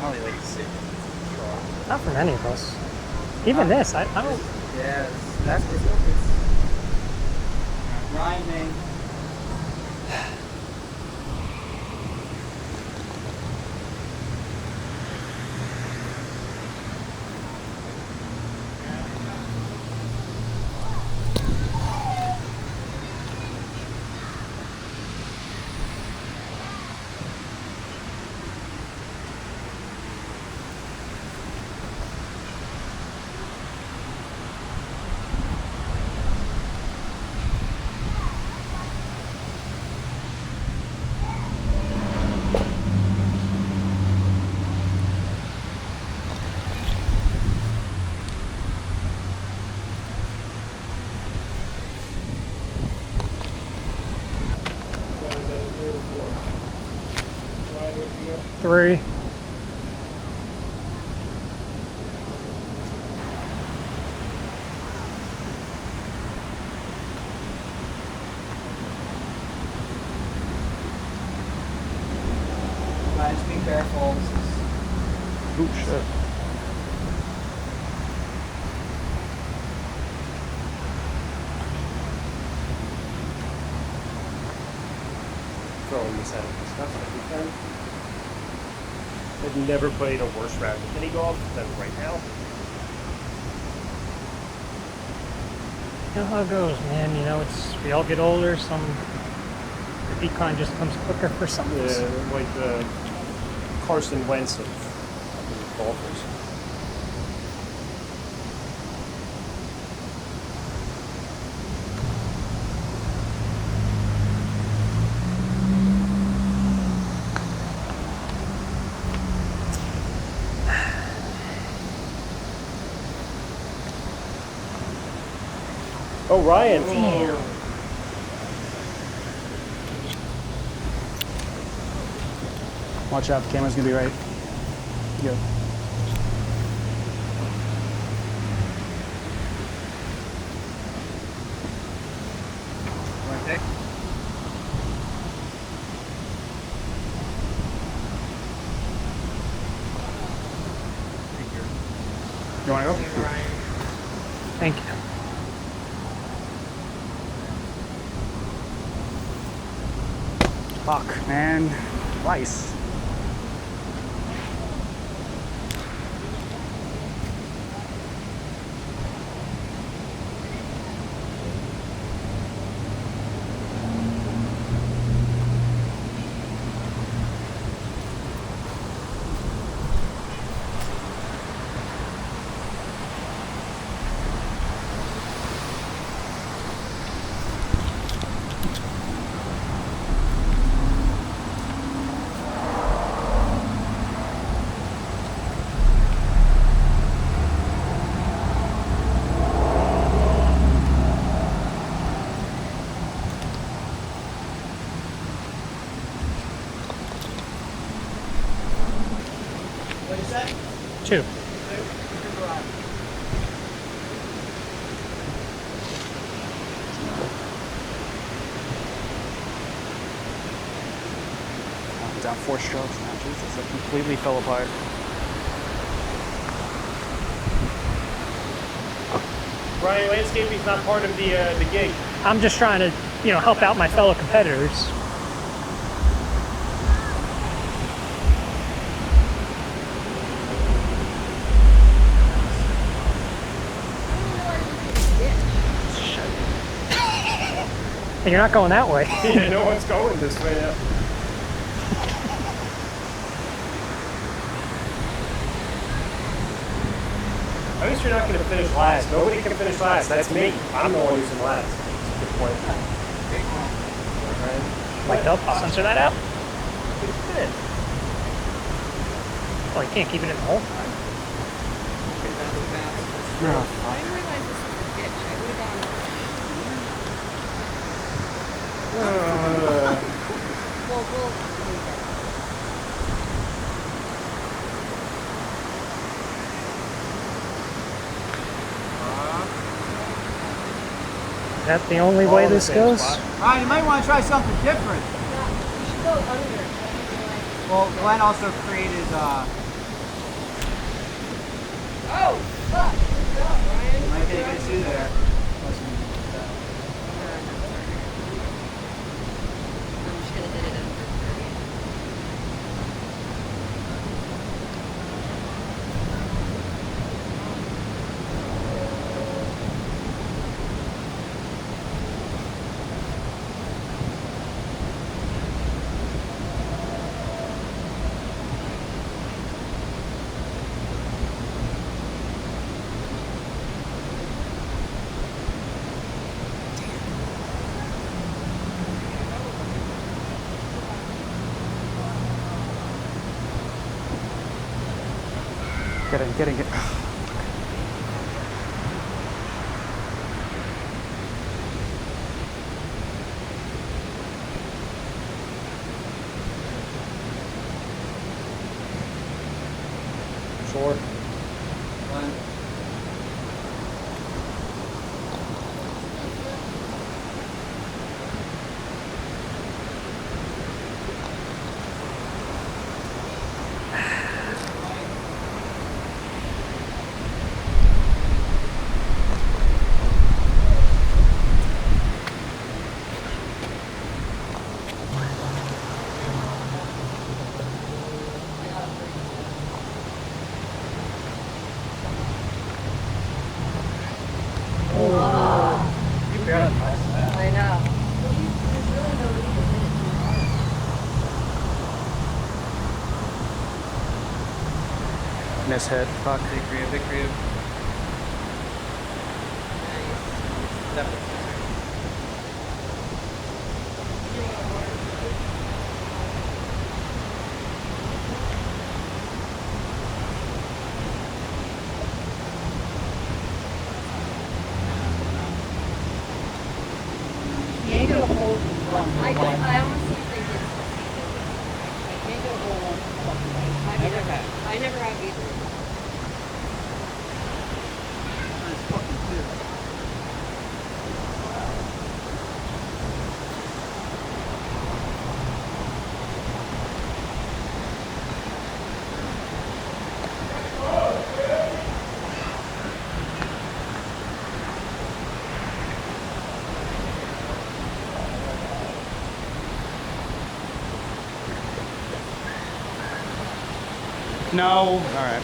Only like 6. Not from any of us. Even this, I don't. Yeah, that's it's grinding. Three. Guys, be careful. Ooh, shit. Throwing this out of the stuff every time. I've never played a worse round of mini golf than right now. You know how it goes, man. You know, we all get older. The decline just comes quicker for some of us. Like the Carson Wentz of golfers. Oh, Ryan. Watch out, the camera's gonna be right. Go. Want to pick? You wanna go? Thank you. Fuck, man. Twice. Two. Down 4 strokes now. Jesus, it completely fell apart. Ryan, landscaping's not part of the gig. I'm just trying to, help out my fellow competitors. And you're not going that way. Yeah, no one's going this way now. At least you're not going to finish last. Nobody can finish last. That's me. I'm the one who's in last. That's a good point. Like, nope, I'll censor that out. Well, you can't keep it in the whole time. Is that the only way this goes? Ryan, you might want to try something different. You should go under. Well, Glenn also created, Oh, fuck. Good job, Ryan. you might get a good two there. I'm just gonna hit it in. Get in. Sure. I know. Miss hit. Fuck. Big for you. I almost see if they did. I never have either. No. All right.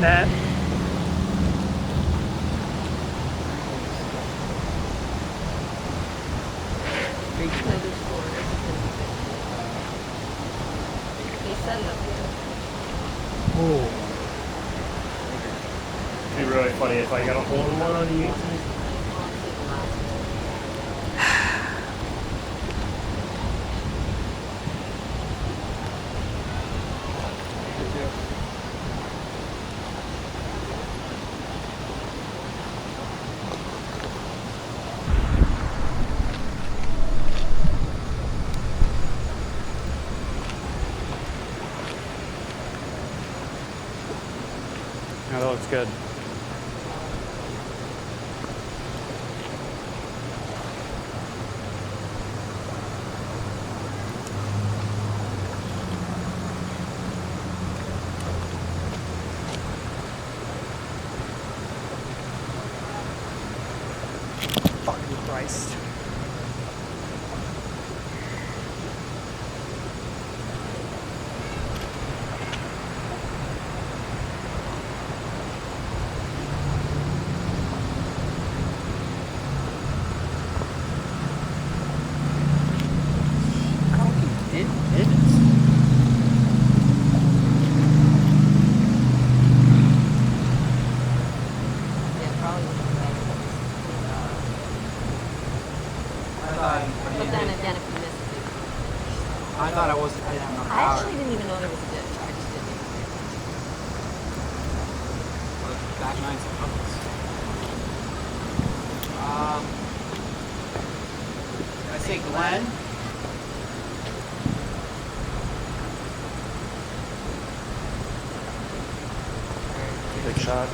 That. They set it up here. It'd be really funny if I got a hole in one on the 18th. Yeah, that looks good. Fucking Christ. Yeah, probably would have been But then again, if you missed it. I thought I wasn't. I didn't have enough I power. actually didn't even know there was a ditch. I just didn't even see it. Back nine seconds. I say Glenn. Big shot.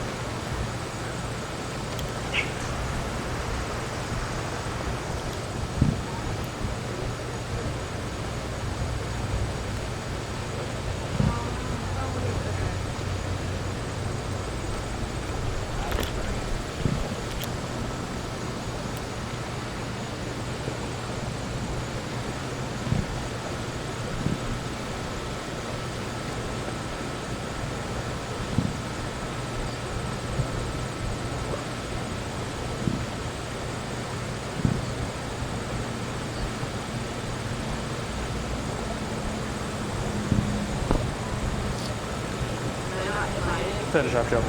Finish up, Joe.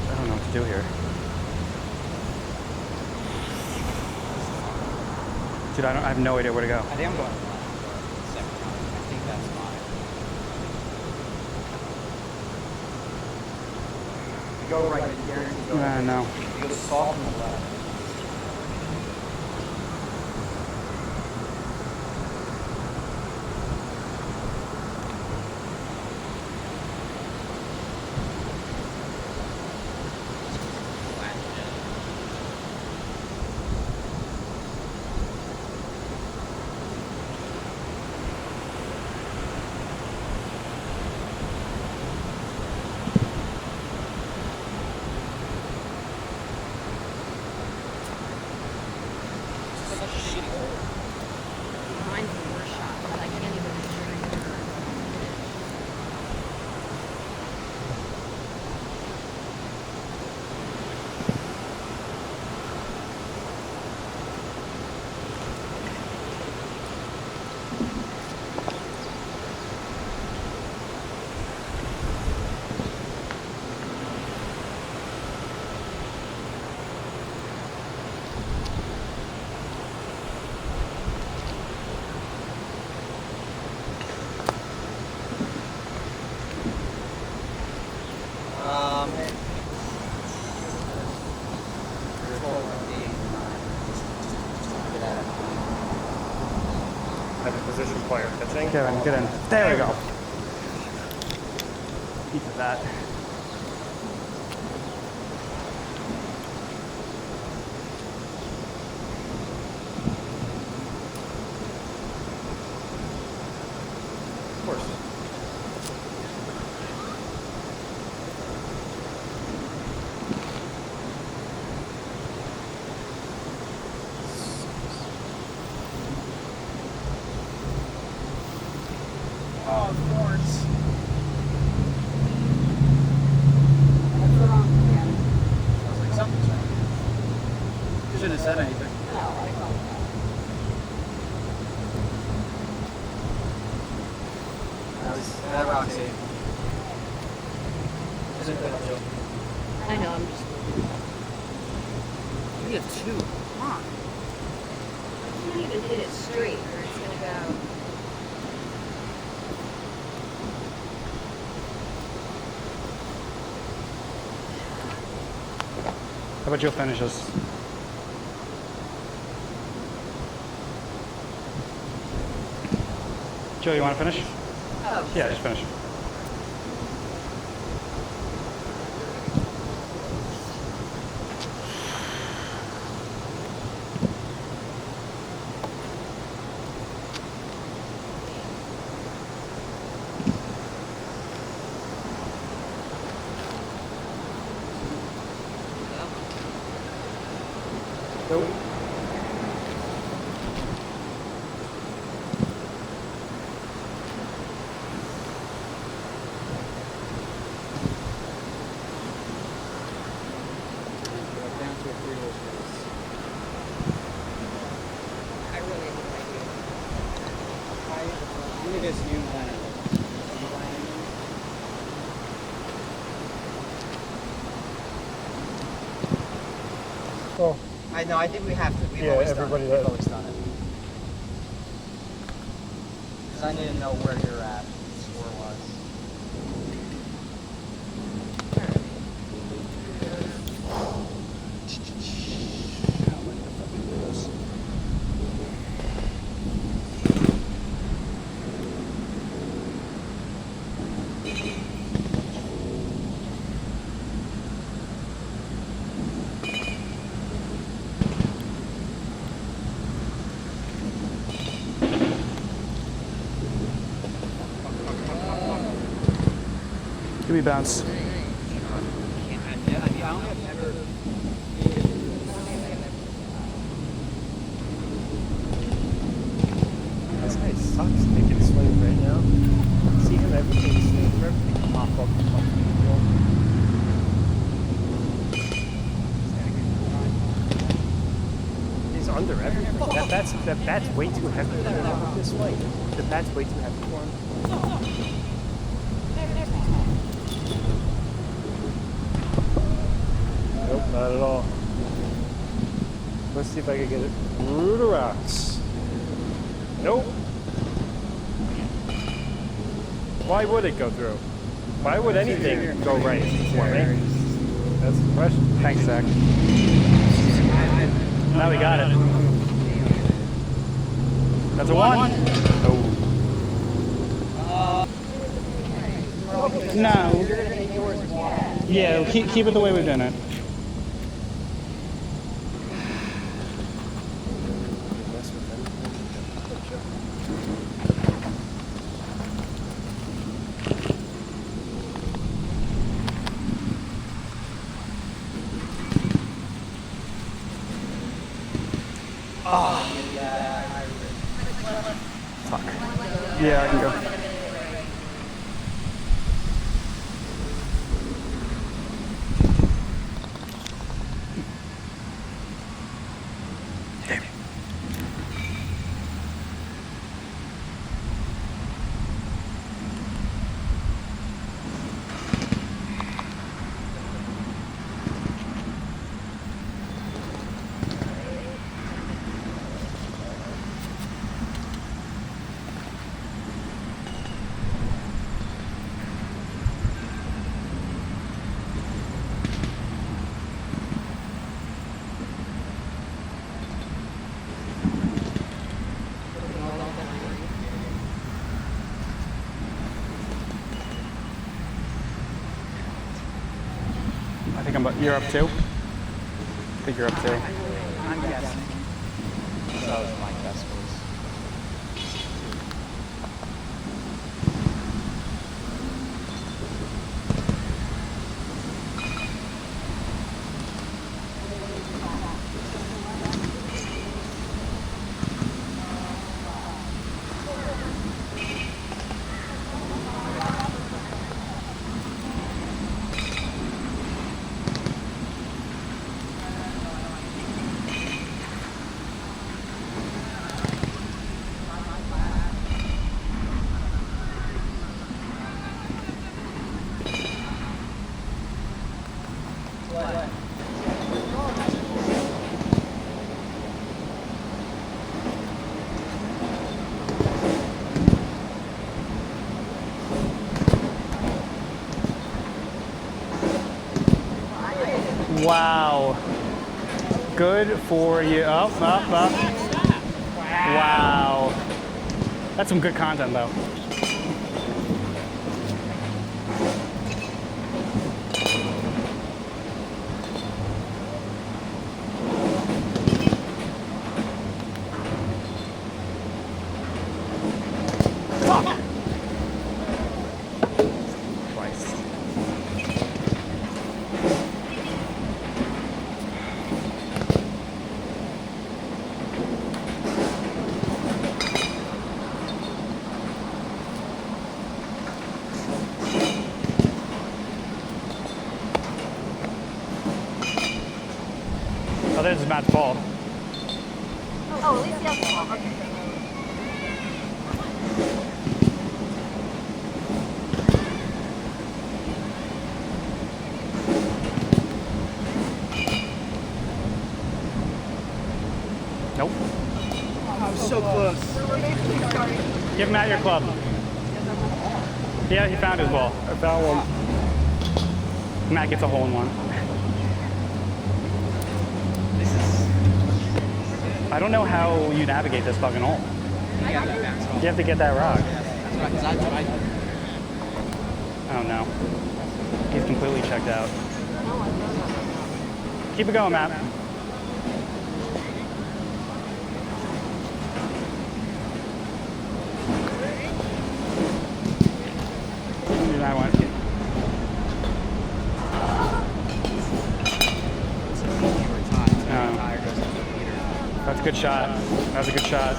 I don't know what to do here. Dude, I have no idea where to go. I think I'm going second round. I think that's mine. You go right, you guarantee go right. No. You go soft on the left. Mine's the worst shot, but I can't even measure it. Have a position player pitching. Get in, get in. There we go. Piece of that. Of course. Oh, of course. Something's wrong. You shouldn't have said anything. That Roxy. Isn't good, Joe. I know, I'm just. We have 2. Come on. You can't even hit it straight, or it's gonna go. How about Joe finishes? Joe, you want to finish? Oh. Yeah, just finish. Nope. Down to a 3-hole space. I really have no idea. You need this new plan. Well, I know. I think we have to. We've Yeah, always everybody done it. does. We've always done it. Because I need to know where you're at. Score was. Give me a bounce. this guy sucks taking swings right now. See him everything swing for everything pop up the fucking field. He's under everything. That bat's way too heavy for him with this swing. The bat's way too heavy for him. Nope, not at all. Let's see if I can get it through the rocks. Nope. Why would it go through? Why would anything go right for me? That's the question. Thanks, Zach. Now we got it. That's a 1. No. Yeah, keep it the way we've done it. Fuck. Yeah, I can go. I think you're up 2? I think you're up 2. I'm guessing. That was my guess was. Wow. Good for you. Up, up, up. Wow. That's some good content, though. Oh, this is Matt's ball. Oh, at least he has the ball. Okay. Nope. I was so close. Give Matt your club. Yeah, he found his ball. I found one. Matt gets a hole in one. I don't know how you navigate this fucking hole. You have to get that rock. Oh no. He's completely checked out. Keep it going, Matt. Do that one. That's a good shot. That's a good shot.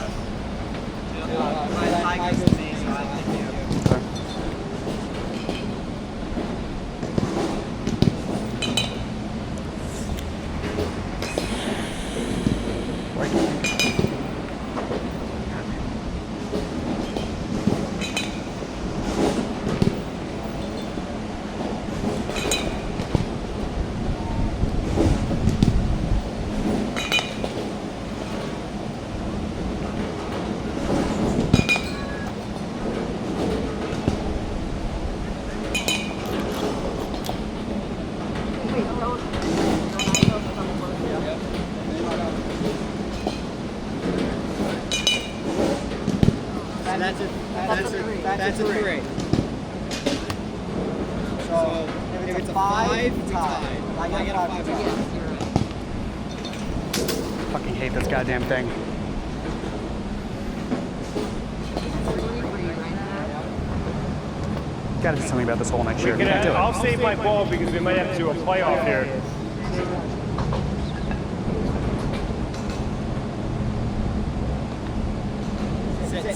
That's a 3. So if it's a 5, we tie. I get a 5. Fucking hate this goddamn thing. Gotta do something about this hole next year. We can't do it. I'll save my ball because we might have to do a playoff here.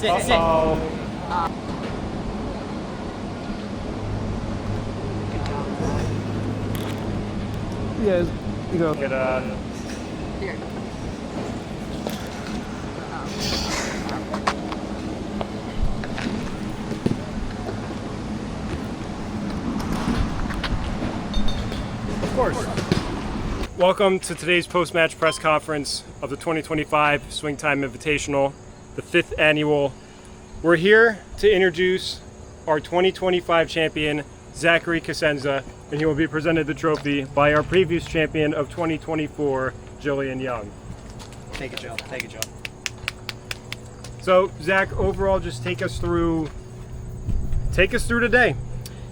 Yeah, you go. Get Here. Of course. Welcome to today's post-match press conference of the 2025 Swing Time Invitational, the 5th annual. We're here to introduce our 2025 champion, Zachary Cosenza, and he will be presented the trophy by our previous champion of 2024, Jillian Young. Take it, Joe. Take it, Joe. So, Zach, overall, just take us through today.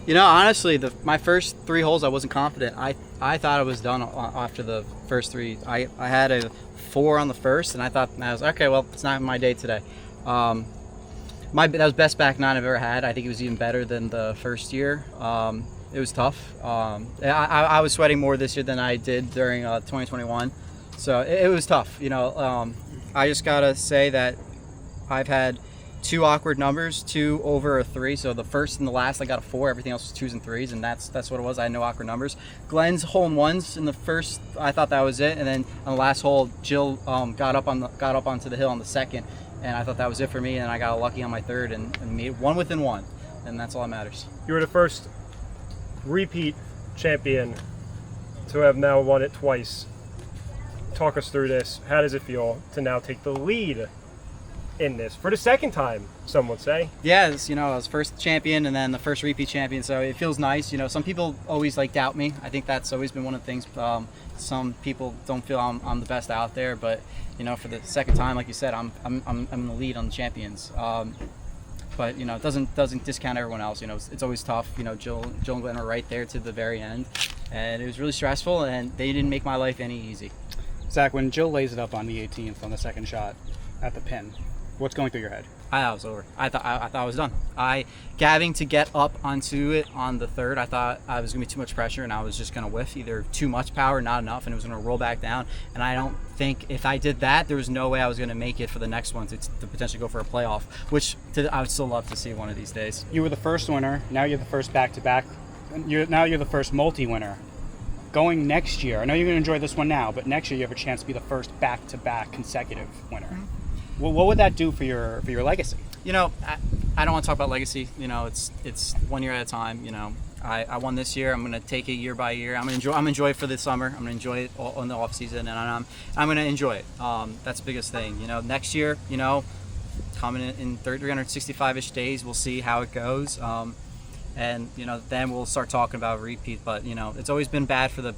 You know, honestly, my first 3 holes, I wasn't confident. I thought I was done after the first 3. I had a 4 on the first, and I was okay. Well, it's not my day today. That was best back 9 I've ever had. I think it was even better than the first year. It was tough. I was sweating more this year than I did during 2021, so it was tough. You know, I just gotta say that I've had 2 awkward numbers, 2 over a 3. So the first and the last, I got a 4. Everything else was 2s and 3s, and that's what it was. I had no awkward numbers. Glenn's hole in ones in the first, I thought that was it, and then on the last hole, Jill got up onto the hill on the second, and I thought that was it for me. And I got lucky on my third and made 1 within 1, and that's all that matters. You were the first repeat champion to have now won it twice. Talk us through this. How does it feel to now take the lead in this for the second time, some would say? Yeah, I was first champion and then the first repeat champion, so it feels nice. You know, some people always doubt me. I think that's always been one of the things. Some people don't feel I'm the best out there, but you know, for the second time, like you said, I'm in the lead on the champions. But you know, it doesn't discount everyone else. You know, it's always tough. You know, Jill and Glenn were right there to the very end, and it was really stressful, and they didn't make my life any easy. Zach, when Jill lays it up on the 18th on the second shot at the pin, what's going through your head? I thought it was over. I thought I was done. Gabbing to get up onto it on the third, I thought I was gonna be too much pressure and I was just gonna whiff, either too much power, not enough, and it was gonna roll back down. And I don't think if I did that, there was no way I was gonna make it for the next one to potentially go for a playoff, which I would still love to see one of these days. You were the first winner. Now you're the first back-to-back. You're the first multi-winner. Going next year, I know you're gonna enjoy this one now, but next year you have a chance to be the first back-to-back consecutive winner. Mm-hmm. Well, what would that do for your legacy? You know, I don't want to talk about legacy. You know, it's 1 year at a time. You know, I won this year. I'm gonna take it year by year. I'm gonna enjoy it for this summer. I'm gonna enjoy it all in the off season, and I'm gonna enjoy it. That's the biggest thing. You know, next year, you know, coming in 365-ish days, we'll see how it goes. And you know, then we'll start talking about repeat. But you know, it's always been bad for the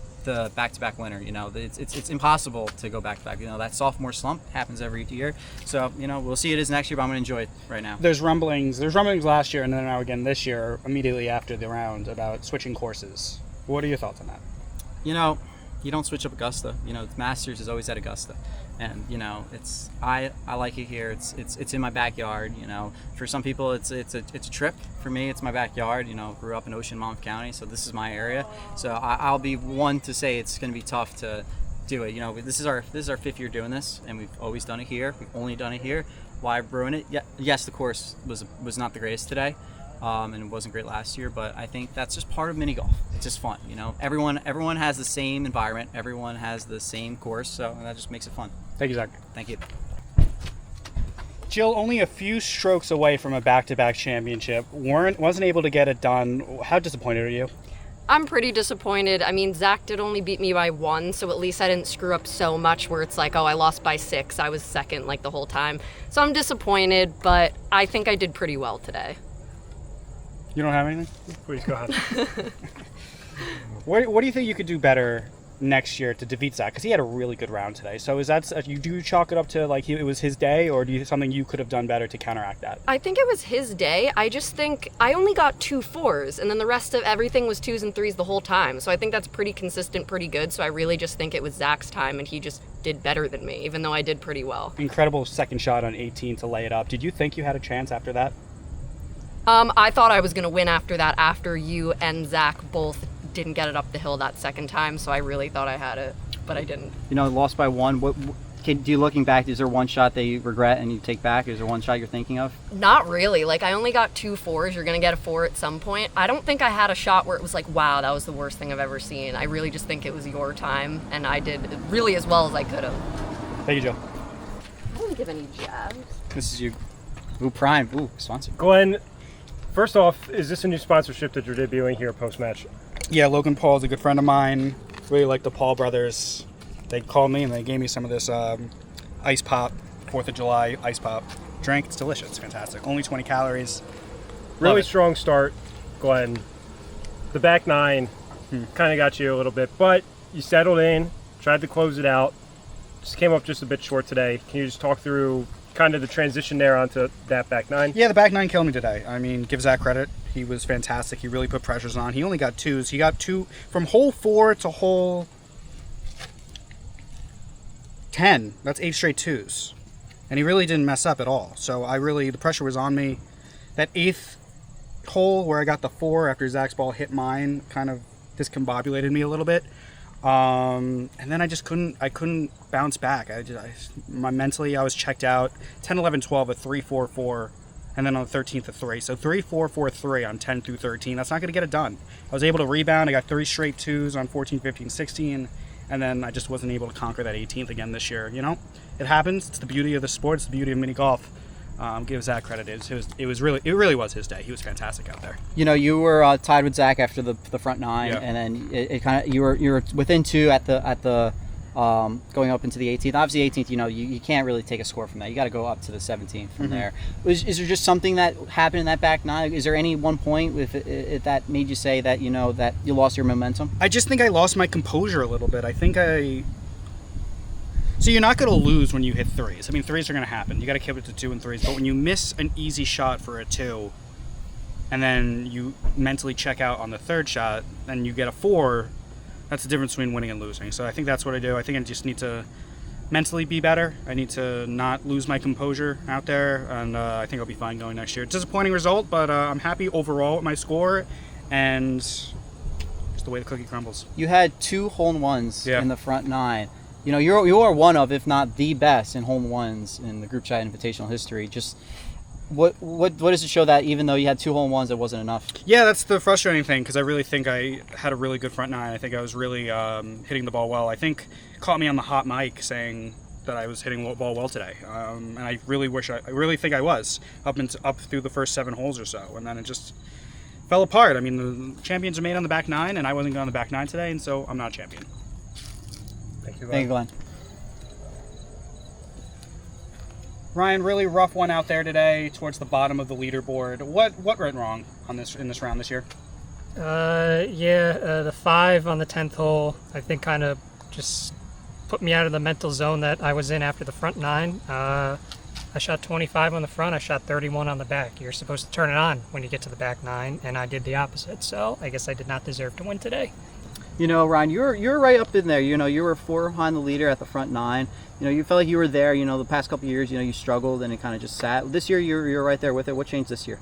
back-to-back winner. You know, it's impossible to go back-to-back. You know, that sophomore slump happens every year. So you know, we'll see it is next year, but I'm gonna enjoy it right now. There's rumblings last year, and then now again this year, immediately after the round, about switching courses. What are your thoughts on that? You know, you don't switch up Augusta. You know, Masters is always at Augusta, and you know, I like it here. It's in my backyard. You know, for some people it's a trip. For me, it's my backyard. You know, grew up in Ocean, Monmouth County, so this is my area. So I'll be one to say it's going to be tough to do it. You know, this is our 5th year doing this, and we've always done it here. We've only done it here. Why ruin it? Yeah, yes, the course was not the greatest today. And it wasn't great last year, but I think that's just part of mini golf. It's just fun, you know. Everyone has the same environment. Everyone has the same course, so that just makes it fun. Thank you, Zach. Thank you. Jill, only a few strokes away from a back-to-back championship, wasn't able to get it done. How disappointed are you? I'm pretty disappointed. I mean, Zach did only beat me by 1, so at least I didn't screw up so much where it's like, oh, I lost by 6. I was second like the whole time. So I'm disappointed, but I think I did pretty well today. You don't have anything? Please go ahead. What do you think you could do better next year to defeat Zach? Because he had a really good round today. So is that, do you chalk it up to like it was his day, or do you something you could have done better to counteract that? I think it was his day. I just think I only got 2 4s, and then the rest of everything was 2s and 3s the whole time. So I think that's pretty consistent, pretty good. So I really just think it was Zach's time, and he just did better than me, even though I did pretty well. Incredible second shot on 18 to lay it up. Did you think you had a chance after that? I thought I was going to win after that, after you and Zach both didn't get it up the hill that second time, so I really thought I had it, but I didn't. You know, lost by 1. do you, looking back, is there one shot that you regret and you take back? Is there one shot you're thinking of? Not really. Like, I only got 2 4s. You're going to get a 4 at some point. I don't think I had a shot where it was like, wow, that was the worst thing I've ever seen. I really just think it was your time, and I did really as well as I could have. Thank you, Joe. I don't give any jabs. This is you. Ooh, Prime. Ooh, sponsor. Glenn, first off, is this a new sponsorship that you're debuting here post-match? Yeah, Logan Paul is a good friend of mine. Really like the Paul brothers. They called me and they gave me some of this ice pop, 4th of July ice pop drink. It's delicious. It's fantastic. Only 20 calories. Really strong start, Glenn. The back 9 kind of got you a little bit, but you settled in, tried to close it out. Just came up just a bit short today. Can you just talk through kind of the transition there onto that back 9? Yeah, the back 9 killed me today. I mean, give Zach credit. He was fantastic. He really put pressures on. He only got 2s. He got 2 from hole 4 to hole 10. That's 8 straight 2s. And he really didn't mess up at all. So the pressure was on me. That 8th hole where I got the 4 after Zach's ball hit mine kind of discombobulated me a little bit. And then I couldn't bounce back. Mentally, I was checked out. 10, 11, 12, a 3, 4, 4. And then on the 13th, a 3. So 3, 4, 4, 3 on 10 through 13. That's not going to get it done. I was able to rebound. I got 3 straight 2s on 14, 15, 16. And then I just wasn't able to conquer that 18th again this year. You know, it happens. It's the beauty of the sport. It's the beauty of mini golf. Give Zach credit. It really was his day. He was fantastic out there. You know, you were tied with Zach after the front 9, Yeah. and then it kind of you were within 2 at the going up into the 18th. Obviously, 18th, you know, you can't really take a score from that. You got to go up to the 17th from there. Is there just something that happened in that back 9? Is there any one point with it that made you say that, you know, that you lost your momentum? I just think I lost my composure a little bit. So you're not going to lose when you hit 3s. I mean, 3s are going to happen. You got to keep it to 2 and 3s. But when you miss an easy shot for a 2, and then you mentally check out on the 3rd shot, and you get a 4, that's the difference between winning and losing. So I think that's what I do. I think I just need to mentally be better. I need to not lose my composure out there, and I think I'll be fine going next year. Disappointing result, but I'm happy overall with my score, and just the way the cookie crumbles. You had 2 hole-in-ones Yeah. in the front 9. You know, you are one of, if not the best, in hole-in-ones in the group chat invitational history. Just what does it show that even though you had 2 hole-in-ones, it wasn't enough? Yeah, that's the frustrating thing, because I really think I had a really good front 9. I think I was really hitting the ball well. I think caught me on the hot mic saying that I was hitting the ball well today, and I really think I was up through the first 7 holes or so, and then it just fell apart. I mean, the champions are made on the back 9, and I wasn't going on the back 9 today, and so I'm not a champion. Thank you, Thank you, Glenn. Ryan, really rough one out there today towards the bottom of the leaderboard. What went wrong in this round this year? The 5 on the 10th hole, I think, kind of just put me out of the mental zone that I was in after the front 9. I shot 25 on the front. I shot 31 on the back. You're supposed to turn it on when you get to the back 9, and I did the opposite. So I guess I did not deserve to win today. You know, Ryan, you're right up in there. You know, you were 4 behind the leader at the front 9. You know, you felt like you were there. You know, the past couple of years, you know, you struggled and it kind of just sat. This year, you're right there with it. What changed this year?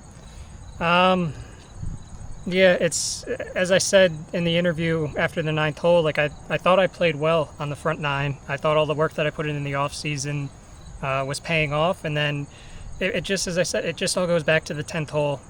Yeah, it's, as I said in the interview after the 9th hole, like I thought I played well on the front 9. I thought all the work that I put in the off season was paying off, and then it just, as I said, it just all goes back to the 10th hole.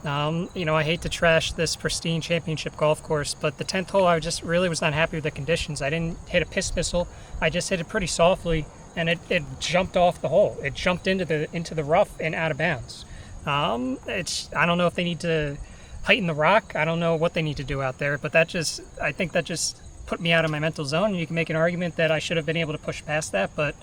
You know, I hate to trash this pristine championship golf course, but the 10th hole, I just really was not happy with the conditions. I didn't hit a piss missile. I just hit it pretty softly, and it jumped off the hole. It jumped into the rough and out of bounds. I don't know if they need to heighten the rock. I don't know what they need to do out there, but I think that just put me out of my mental zone. And you can make an argument that I should have been able to push past that, but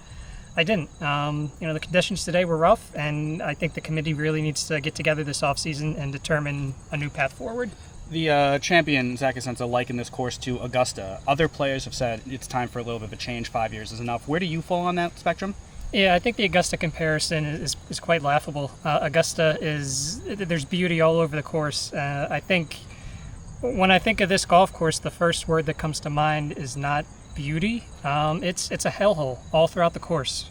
I didn't. You know, the conditions today were rough, and I think the committee really needs to get together this offseason and determine a new path forward. The champion, Zach Asenza, likened this course to Augusta. Other players have said it's time for a little bit of a change. 5 years is enough. Where do you fall on that spectrum? Yeah, I think the Augusta comparison is quite laughable. Augusta there's beauty all over the course. I think when I think of this golf course, the first word that comes to mind is not beauty. It's a hellhole all throughout the course.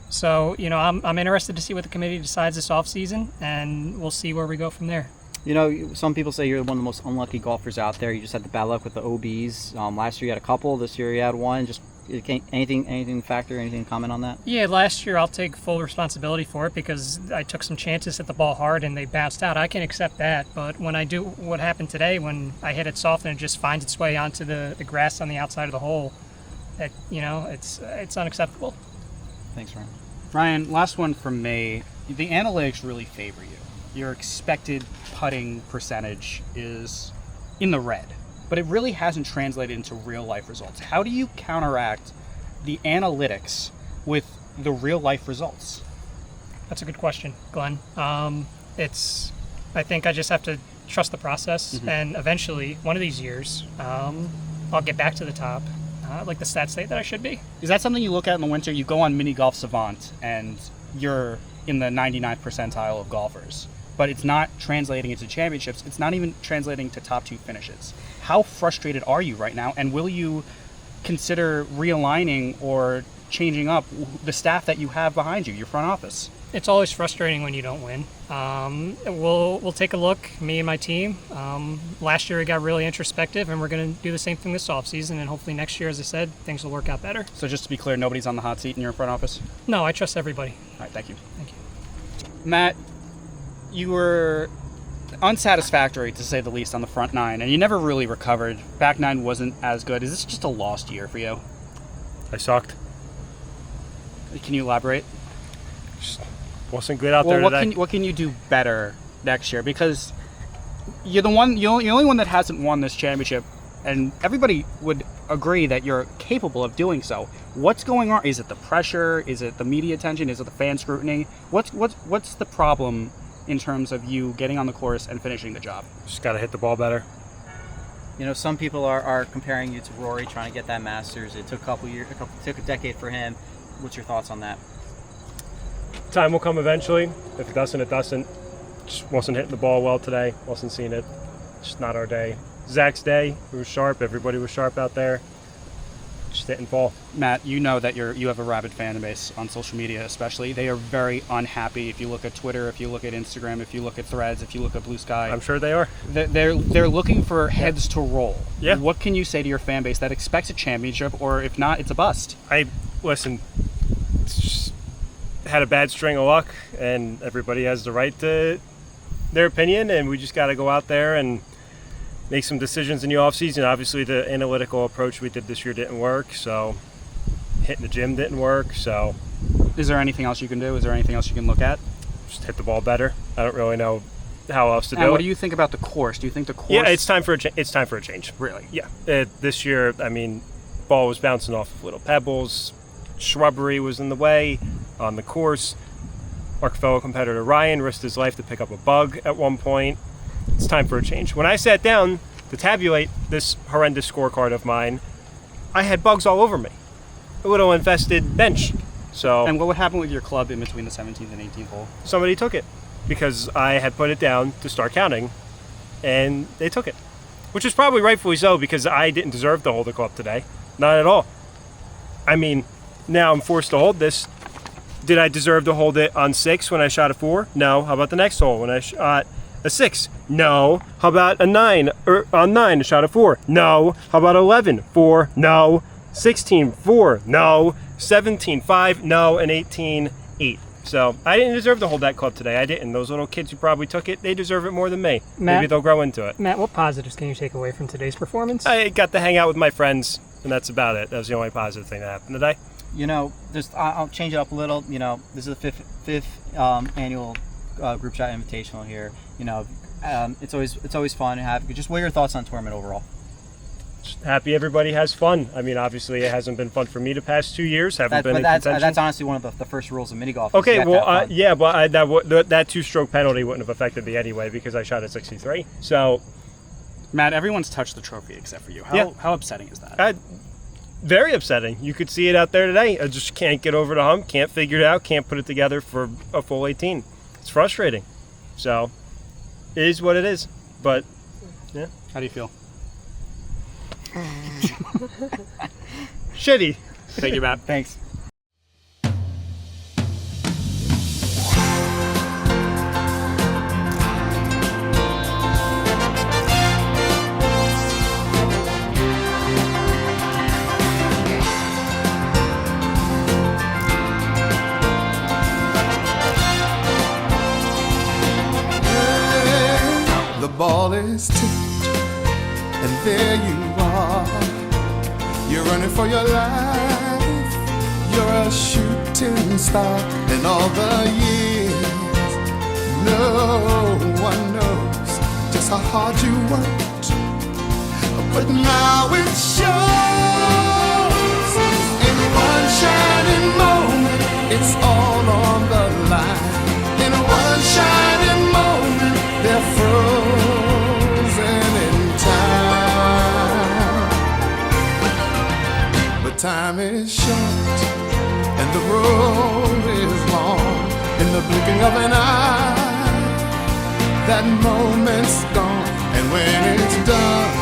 So, you know, I'm interested to see what the committee decides this offseason, and we'll see where we go from there. You know, some people say you're one of the most unlucky golfers out there. You just had the bad luck with the OBs. Last year you had a couple. This year you had one. Just Anything factor? Anything comment on that? Yeah, last year I'll take full responsibility for it because I took some chances, hit the ball hard, and they bounced out. I can accept that, but when I do what happened today, when I hit it soft and it just finds its way onto the grass on the outside of the hole, it's unacceptable. Thanks, Ryan. Ryan, last one from me. The analytics really favor you. Your expected putting percentage is in the red, but it really hasn't translated into real life results. How do you counteract the analytics with the real life results? That's a good question, Glenn. I think I just have to trust the process, and eventually, one of these years, I'll get back to the top, like the stats say that I should be. Is that something you look at in the winter? You go on Mini Golf Savant and you're in the 99th percentile of golfers, but it's not translating into championships. It's not even translating to top 2 finishes. How frustrated are you right now? And will you consider realigning or changing up the staff that you have behind you, your front office? It's always frustrating when you don't win. We'll take a look, me and my team. Last year it got really introspective, and we're going to do the same thing this offseason, and hopefully next year, as I said, things will work out better. So just to be clear, nobody's on the hot seat in your front office? No, I trust everybody. All right, thank you. Thank you. Matt, you were unsatisfactory to say the least on the front 9, and you never really recovered. Back 9 wasn't as good. Is this just a lost year for you? I sucked. Can you elaborate? Just wasn't good out there today. What can you do better next year? Because you're the only one that hasn't won this championship, and everybody would agree that you're capable of doing so. What's going on? Is it the pressure? Is it the media attention? Is it the fan scrutiny? What's the problem in terms of you getting on the course and finishing the job? Just got to hit the ball better. You know, some people are comparing you to Rory trying to get that Masters. It took took a decade for him. What's your thoughts on that? Time will come eventually. If it doesn't, it doesn't. Just wasn't hitting the ball well today. Wasn't seeing it. Just not our day. Zach's day. We were sharp. Everybody was sharp out there. Just didn't fall. Matt, you know that you have a rabid fan base on social media, especially. They are very unhappy. If you look at Twitter, if you look at Instagram, if you look at Threads, if you look at Blue Sky, I'm sure they are. They're looking for heads to roll. Yeah. What can you say to your fan base that expects a championship, or if not, it's a bust? Listen. Just had a bad string of luck, and everybody has the right to their opinion, and we just got to go out there and make some decisions in the offseason. Obviously, the analytical approach we did this year didn't work, so hitting the gym didn't work. So, is there anything else you can do? Is there anything else you can look at? Just hit the ball better. I don't really know how else to do it. What do you think about the course? Do you think the course? Yeah, it's time for a change. Really? Yeah. This year, I mean, ball was bouncing off of little pebbles. Shrubbery was in the way on the course. Our fellow competitor Ryan risked his life to pick up a bug at one point. It's time for a change. When I sat down to tabulate this horrendous scorecard of mine, I had bugs all over me. A little infested bench. So. And what would happen with your club in between the 17th and 18th hole? Somebody took it because I had put it down to start counting, and they took it, which is probably rightfully so because I didn't deserve to hold the club today. Not at all. I mean, now I'm forced to hold this. Did I deserve to hold it on 6 when I shot a 4? No. How about the next hole when I shot a 6? No. How about a 9 or on 9 I shot a 4? No. How about 11? 4? No. 16? 4? No. 17? 5? No. And 18? 8. So I didn't deserve to hold that club today. I didn't. Those little kids who probably took it, they deserve it more than me. Matt, maybe they'll grow into it. Matt, what positives can you take away from today's performance? I got to hang out with my friends, and that's about it. That was the only positive thing that happened today. You know, I'll change it up a little. You know, this is the fifth annual group shot invitational here. You know, it's always fun to have. Just what are your thoughts on tournament overall? Just happy everybody has fun. I mean, obviously it hasn't been fun for me the past 2 years. Haven't been in contention. That's honestly one of the first rules of mini golf. Okay, well, yeah, but that 2-stroke penalty wouldn't have affected me anyway because I shot at 63. So, Matt, everyone's touched the trophy except for you. How upsetting is that? Very upsetting. You could see it out there today. I just can't get over the hump, can't figure it out, can't put it together for a full 18. It's frustrating. So, it is what it is. But, yeah. How do you feel? Shitty. Thank you, Matt. Thanks. ball is tipped, and there you are. You're running for your life. You're a shooting star. In all the years, no one knows just how hard you worked. But now it shows. In one shining moment, it's all on the line. In one shining moment, they're frozen in time. But time is short and the road is long. In the blinking of an eye, that moment's gone. And when it's done,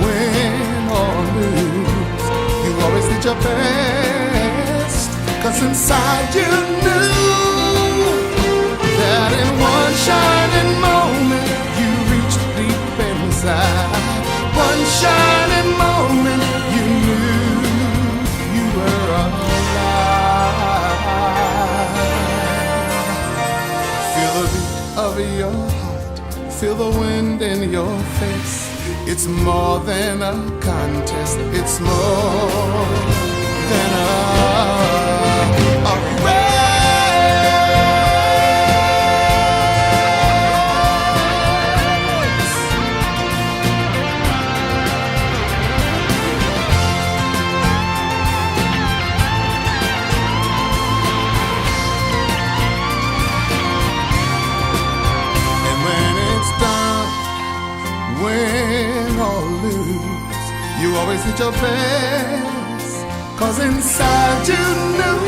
win or lose, you always did your best. 'Cause inside you knew that in one shining moment you reached deep inside. One shining moment you knew you were alive. Feel the beat of your heart, feel the wind in your face. It's more than a contest, it's more than a race. And when it's done, win or lose, you always did your best. 'Cause inside you knew